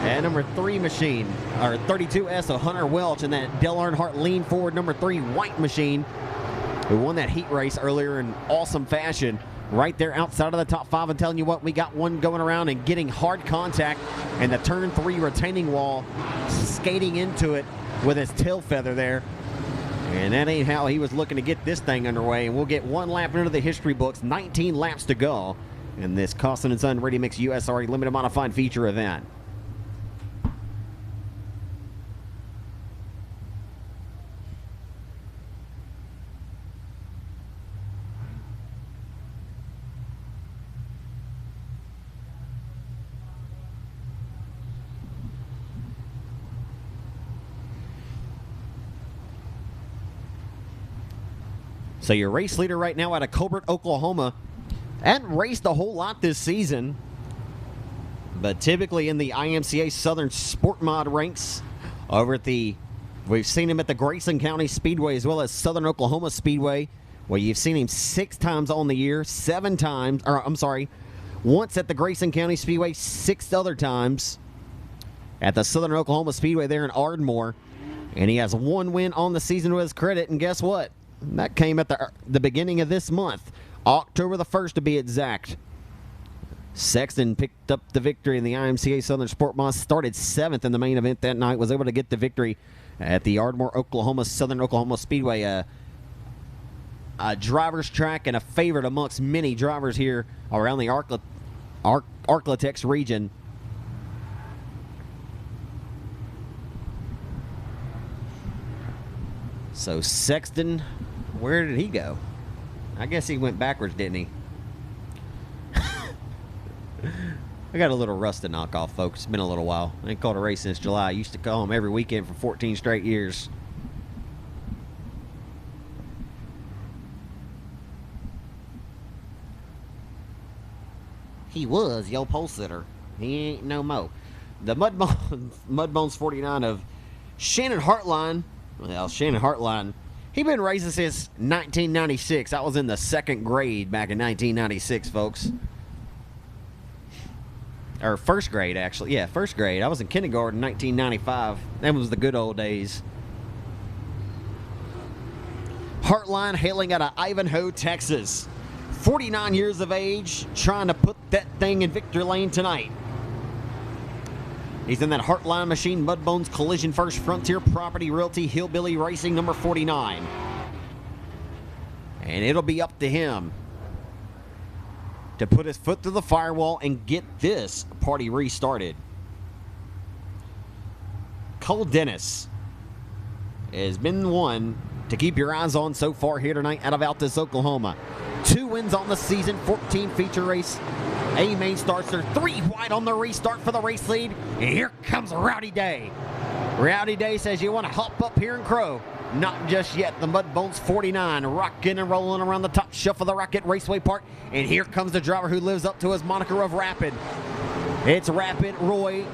And number 3 machine, or 32S of Hunter Welch, and that Dale Earnhardt lean forward number 3 white machine, who won that heat race earlier in awesome fashion, right there outside of the top 5. And telling you what, we got one going around and getting hard contact, and the turn 3 retaining wall skating into it with his tail feather there. And that ain't how he was looking to get this thing underway. And we'll get one lap into the history books. 19 laps to go in this Costin & Son Ready Mix USRA Limited Modified Feature event. So your race leader right now out of Colbert, Oklahoma, hadn't raced a whole lot this season, but typically in the IMCA Southern Sport Mod ranks over at we've seen him at the Grayson County Speedway as well as Southern Oklahoma Speedway, where you've seen him 6 times on the year, 7 times, or I'm sorry, once at the Grayson County Speedway, 6 other times at the Southern Oklahoma Speedway there in Ardmore, and he has 1 win on the season to his credit, and guess what? That came at the beginning of this month, October the 1st to be exact. Sexton picked up the victory in the IMCA Southern Sport Mod, started 7th in the main event that night, was able to get the victory at the Ardmore, Oklahoma, Southern Oklahoma Speedway. a driver's track and a favorite amongst many drivers here around the Arklatex region. So Sexton, where did he go? I guess he went backwards, didn't he? I got a little rust to knock off, folks. It's been a little while. I ain't called a race since July. I used to call them every weekend for 14 straight years. He was your pole sitter. He ain't no mo. The Mudbones 49 of Shannon Hartline. Well, Shannon Hartline, he been racing since 1996. I was in the second grade back in 1996, folks. Or first grade, actually. Yeah, first grade. I was in kindergarten in 1995. That was the good old days. Hartline hailing out of Ivanhoe, Texas. 49 years of age, trying to put that thing in victory lane tonight. He's in that Heartline machine, Mudbones Collision First Frontier Property Realty Hillbilly Racing number 49. And it'll be up to him to put his foot through the firewall and get this party restarted. Cole Dennis has been one to keep your eyes on so far here tonight out of Altus, Oklahoma. 2 wins on the season, 14 feature race. A main starts there, 3 wide on the restart for the race lead. And here comes Rowdy Day. Rowdy Day says, you want to hop up here and crow. Not just yet. The Mudbones 49 rocking and rolling around the top shelf of the Rocket Raceway Park. And here comes the driver who lives up to his moniker of Rapid. It's Rapid Roy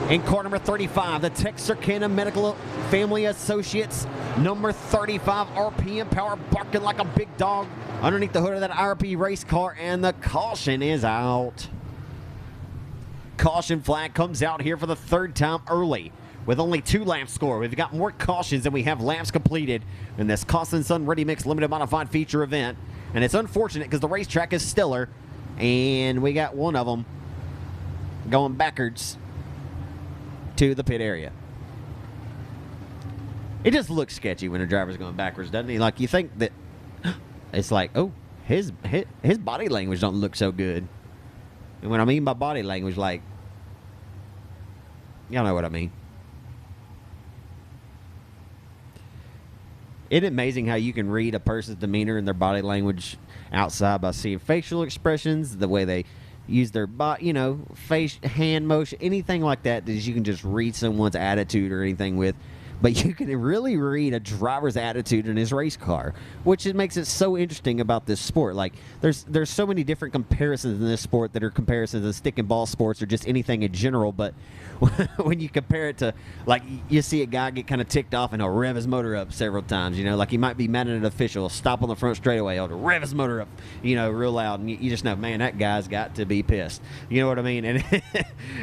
in car number 35. The Texarkana Medical Family Associates number 35. RPM power barking like a big dog underneath the hood of that RP race car. And the caution is out. Caution flag comes out here for the 3rd time early. With only 2 laps scored. We've got more cautions than we have laps completed in this Costin Sun Ready Mix Limited Modified Feature event. And it's unfortunate because the racetrack is stellar. And we got one of them going backwards to the pit area. It just looks sketchy when a driver's going backwards, doesn't he? Like, you think that it's like, oh, his body language don't look so good. And when I mean by body language, like, y'all know what I mean. Isn't it amazing how you can read a person's demeanor and their body language outside by seeing facial expressions, the way they use their body, face, hand motion, anything like that you can just read someone's attitude or anything with. But you can really read a driver's attitude in his race car, which makes it so interesting about this sport. Like, there's so many different comparisons in this sport that are comparisons to stick and ball sports or just anything in general. But when you compare it to, like, you see a guy get kind of ticked off and he'll rev his motor up several times, like he might be mad at an official, stop on the front straightaway, he'll rev his motor up, real loud. And you just know, man, that guy's got to be pissed. You know what I mean? And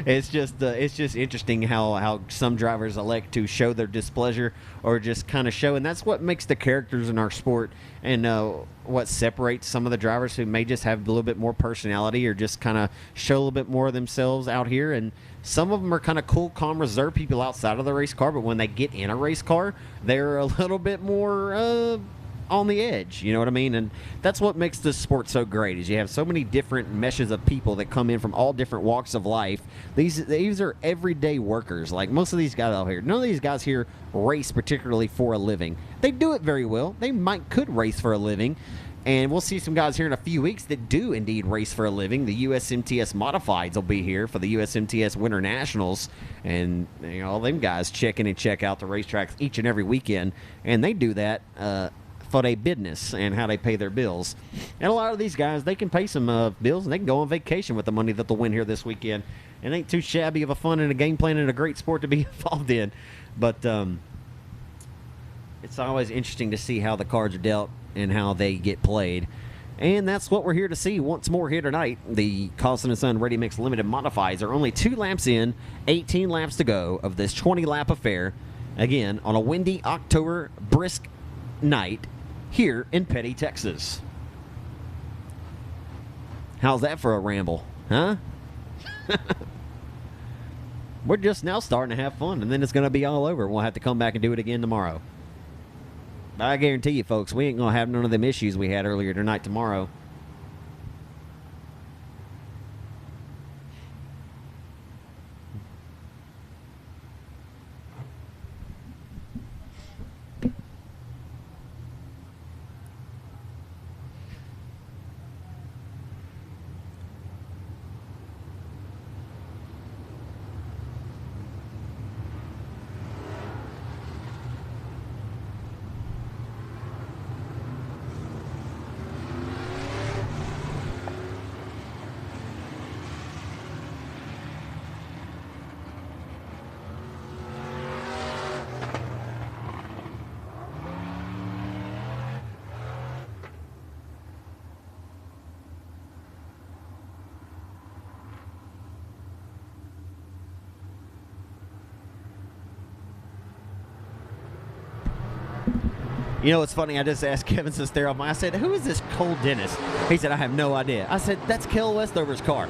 it's just interesting how some drivers elect to show their displeasure or just kind of show, and that's what makes the characters in our sport and what separates some of the drivers who may just have a little bit more personality or just kind of show a little bit more of themselves out here. And some of them are kind of cool, calm, reserved people outside of the race car, but when they get in a race car, they're a little bit more on the edge, you know what I mean? And that's what makes this sport so great, is you have so many different meshes of people that come in from all different walks of life. These are everyday workers. Like, most of these guys out here, none of these guys here race particularly for a living. They do it very well. They could race for a living. And we'll see some guys here in a few weeks that do indeed race for a living. The USMTS Modifieds will be here for the USMTS Winter Nationals. And, all them guys check in and check out the racetracks each and every weekend. And they do that for their business and how they pay their bills. And a lot of these guys, they can pay some bills and they can go on vacation with the money that they'll win here this weekend. It ain't too shabby of a fun and a game plan and a great sport to be involved in. But it's always interesting to see how the cards are dealt and how they get played. And that's what we're here to see once more here tonight. The Costin & Son Ready Mix Limited Modifieds are only 2 laps in, 18 laps to go of this 20-lap affair. Again, on a windy October brisk night here in Petty, Texas. How's that for a ramble, huh? We're just now starting to have fun, and then it's going to be all over. We'll have to come back and do it again tomorrow. I guarantee you, folks, we ain't going to have none of them issues we had earlier tonight tomorrow. You know, it's funny. I just asked Kevin Sestero. I said, who is this Cole Dennis? He said, I have no idea. I said, that's Kel Westover's car.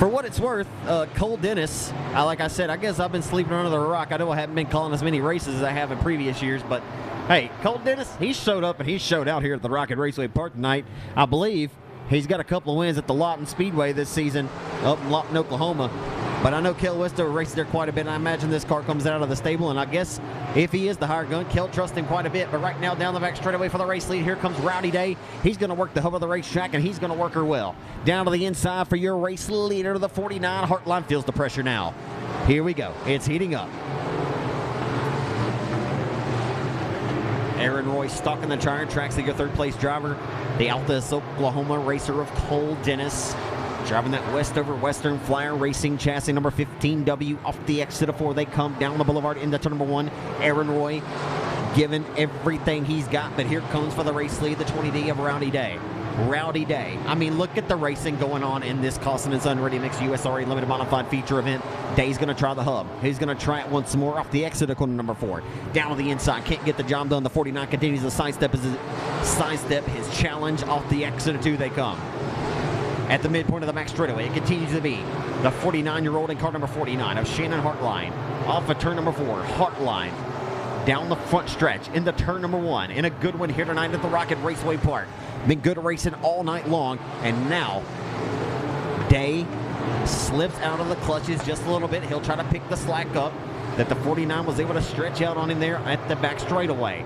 For what it's worth, Cole Dennis, like I said, I guess I've been sleeping under the rock. I know I haven't been calling as many races as I have in previous years, but hey, Cole Dennis, he showed up and he showed out here at the Rocket Raceway Park tonight. I believe he's got a couple of wins at the Lawton Speedway this season up in Lawton, Oklahoma. But I know Kel Westover races there quite a bit, and I imagine this car comes out of the stable, and I guess if he is the higher gun, Kel trusts him quite a bit. But right now, down the back straightaway for the race lead, here comes Rowdy Day. He's going to work the hub of the racetrack, and he's going to work her well. Down to the inside for your race leader, the 49. Heartline feels the pressure now. Here we go. It's heating up. Aaron Roy stalking the tire tracks, your third-place driver, the Altus, Oklahoma racer of Cole Dennis. Driving that Westover Western Flyer Racing chassis number 15W off the exit of 4. They come down the boulevard into turn number 1. Aaron Roy giving everything he's got, but here comes for the race lead, the 20D of Rowdy Day. Rowdy Day. I mean, look at the racing going on in this Costin & Son Ready Mix USRA Limited Modified Feature event. Day's going to try the hub. He's going to try it once more off the exit of corner number 4. Down to the inside. Can't get the job done. The 49 continues to sidestep his challenge. Off the exit of 2 they come. At the midpoint of the back straightaway, it continues to be the 49-year-old in car number 49 of Shannon Hartline. Off of turn number 4, Hartline. Down the front stretch into turn number 1. In a good one here tonight at the Rocket Raceway Park. Been good racing all night long. And now, Day slips out of the clutches just a little bit. He'll try to pick the slack up that the 49 was able to stretch out on him there at the back straightaway.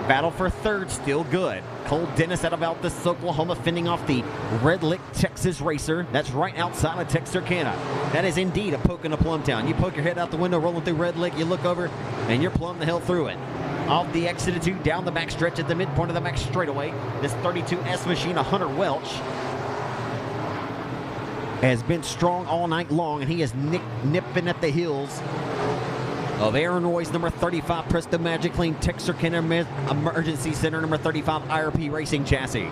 Battle for third, still good. Cole Dennis out of Altus, Oklahoma, fending off the Red Lick, Texas racer. That's right outside of Texarkana. That is indeed a poke in a Plumtown. You poke your head out the window, rolling through Red Lick, you look over, and you're plumb the hell through it. Off the exit of 2, down the back stretch at the midpoint of the back straightaway. This 32S machine, a Hunter Welch, has been strong all night long, and he is nipping at the heels of Aaron Roy's number 35 Presto Magic Clean Texarkana Emergency Center number 35 IRP Racing chassis.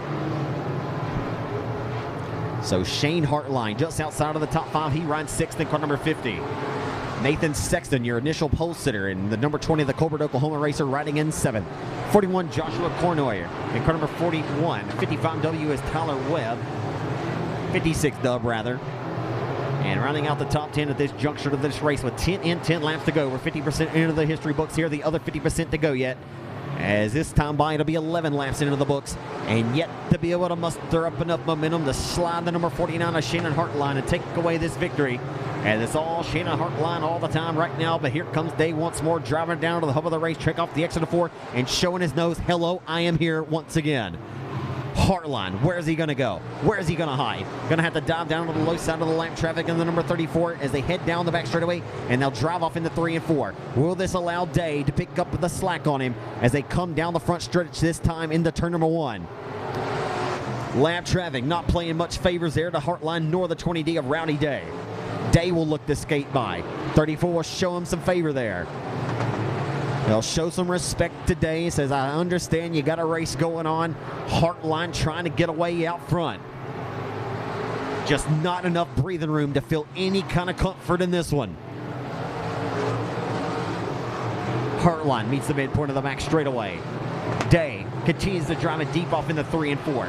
So Shane Hartline just outside of the top 5. He rides 6th in car number 50. Nathan Sexton, your initial pole sitter, and the number 20 of the Colbert, Oklahoma racer, riding in 7th. 41 Joshua Cornoyer in car number 41. 55W is Tyler Webb. 56 dub rather. And rounding out the top 10 at this juncture of this race with 10 in, 10 laps to go. We're 50% into the history books here, the other 50% to go yet. As this time by, it'll be 11 laps into the books. And yet to be able to muster up enough momentum to slide the number 49 of Shannon Hartline and take away this victory. And it's all Shannon Hartline all the time right now. But here comes Day once more, driving down to the hub of the racetrack off the exit of 4 and showing his nose. Hello, I am here once again. Hartline, where is he going to go? Where is he going to hide? Going to have to dive down to the low side of the lap traffic in the number 34 as they head down the back straightaway, and they'll drive off into 3 and 4. Will this allow Day to pick up the slack on him as they come down the front stretch this time into turn number 1? Lap traffic not playing much favors there to Hartline nor the 20D of Rowdy Day. Day will look to skate by. 34 will show him some favor there. They'll show some respect today. Says, I understand you got a race going on. Hartline trying to get away out front. Just not enough breathing room to feel any kind of comfort in this one. Hartline meets the midpoint of the back straightaway. Day continues to drive it deep off into 3 and 4.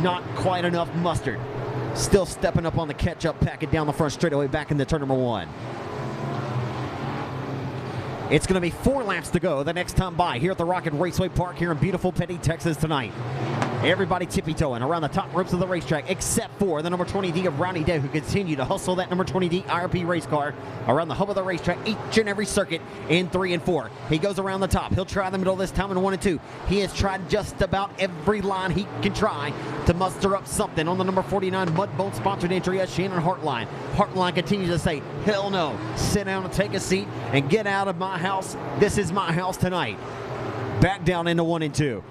Not quite enough mustard. Still stepping up on the catch-up packet down the front straightaway back into turn number 1. It's going to be 4 laps to go the next time by here at the Rocket Raceway Park here in beautiful Petty, Texas tonight. Everybody tippy-toeing around the top ropes of the racetrack except for the number 20D of Rowdy Day, who continue to hustle that number 20D IRP race car around the hub of the racetrack each and every circuit in 3 and 4. He goes around the top. He'll try the middle this time in 1 and 2. He has tried just about every line he can try to muster up something on the number 49 Mudbone sponsored entry at Shannon Hartline. Hartline continues to say, hell no, sit down and take a seat and get out of my house. This is my house tonight. Back down into 1 and 2.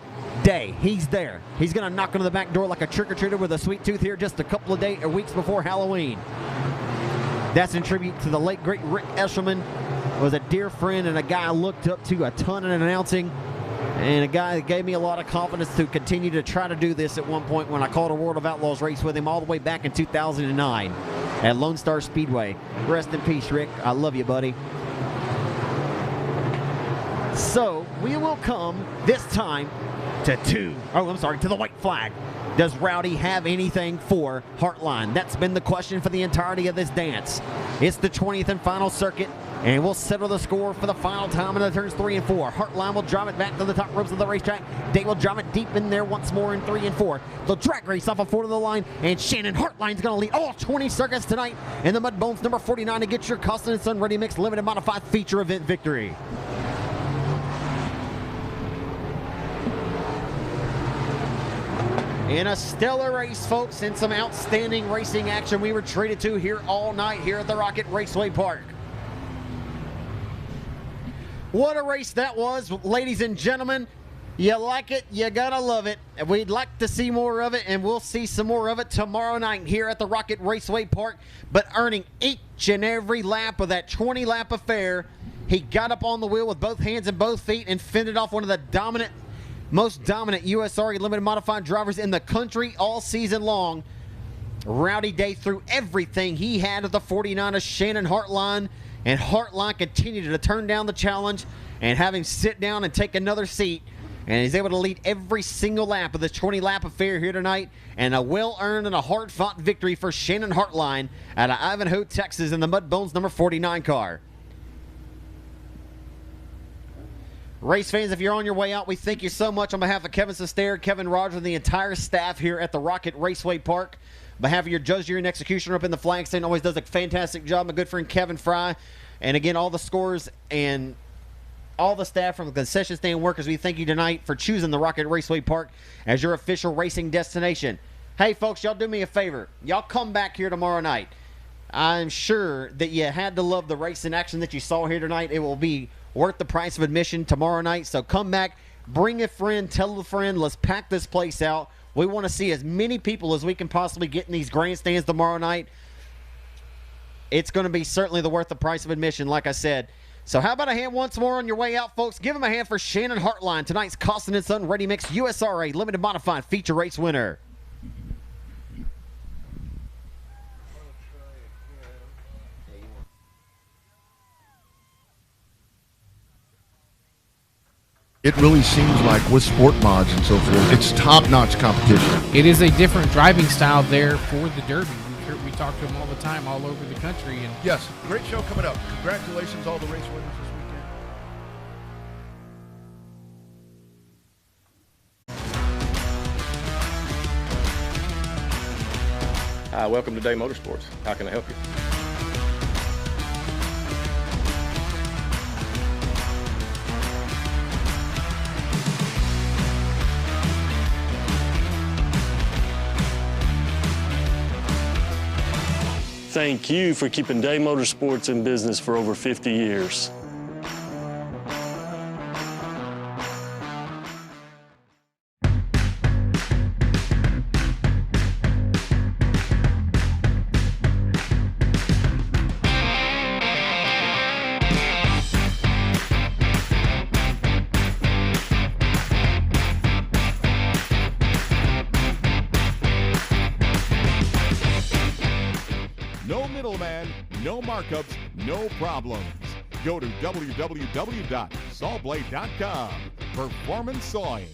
Day, he's there. He's going to knock on the back door like a trick-or-treater with a sweet tooth here just a couple of days or weeks before Halloween. That's in tribute to the late, great Rick Eshelman. Was a dear friend and a guy I looked up to a ton in announcing, and a guy that gave me a lot of confidence to continue to try to do this at one point when I called a World of Outlaws race with him all the way back in 2009 at Lone Star Speedway. Rest in peace, Rick. I love you, buddy. So, we will come this time to the white flag. Does Rowdy have anything for Hartline? That's been the question for the entirety of this dance. It's the 20th and final circuit, and we'll settle the score for the final time in the turns 3 and 4. Hartline will drive it back to the top ropes of the racetrack. Day will drive it deep in there once more in 3 and 4. They'll drag race off a 4 to the line, and Shannon Hartline's going to lead all 20 circuits tonight in the Mudbones number 49 to get your Costin & Son Ready Mix limited modified feature event victory. In a stellar race, folks, and some outstanding racing action we were treated to here all night here at the Rocket Raceway Park. What a race that was, ladies and gentlemen. You like it, you gotta love it. We'd like to see more of it, and we'll see some more of it tomorrow night here at the Rocket Raceway Park. But earning each and every lap of that 20-lap affair, he got up on the wheel with both hands and both feet and fended off one of the most dominant USRA limited modified drivers in the country all season long. Rowdy Day threw everything he had at the 49 of Shannon Hartline, and Hartline continued to turn down the challenge and have him sit down and take another seat. And he's able to lead every single lap of this 20-lap affair here tonight, and a well-earned and a hard-fought victory for Shannon Hartline out of Ivanhoe, Texas in the Mudbones number 49 car. Race fans, if you're on your way out, we thank you so much on behalf of Kevin Sestair, Kevin Rogers, and the entire staff here at the Rocket Raceway Park. On behalf of your judge, jury, and executioner up in the flag stand, always does a fantastic job. My good friend Kevin Fry. And again, all the scores and all the staff from the concession stand workers, we thank you tonight for choosing the Rocket Raceway Park as your official racing destination. Hey, folks, y'all do me a favor. Y'all come back here tomorrow night. I'm sure that you had to love the racing action that you saw here tonight. It will be worth the price of admission tomorrow night. So come back, bring a friend, tell a friend, let's pack this place out. We want to see as many people as we can possibly get in these grandstands tomorrow night. It's going to be certainly worth the price of admission, like I said. So how about a hand once more on your way out, folks? Give them a hand for Shannon Hartline, tonight's Costin & Son Ready Mix USRA Limited Modified Feature Race winner.
It really seems like with sport mods and so forth, it's top-notch competition.
It is a different driving style there for the Derby. We talk to them all the time, all over the country. And
Yes, great show coming up. Congratulations, all the race winners this weekend.
Hi, welcome to Day Motorsports. How can I help you?
Thank you for keeping Day Motorsports in business for over 50 years.
No middleman, no markups, no problems. Go to www.sawblade.com. Performance Sawing.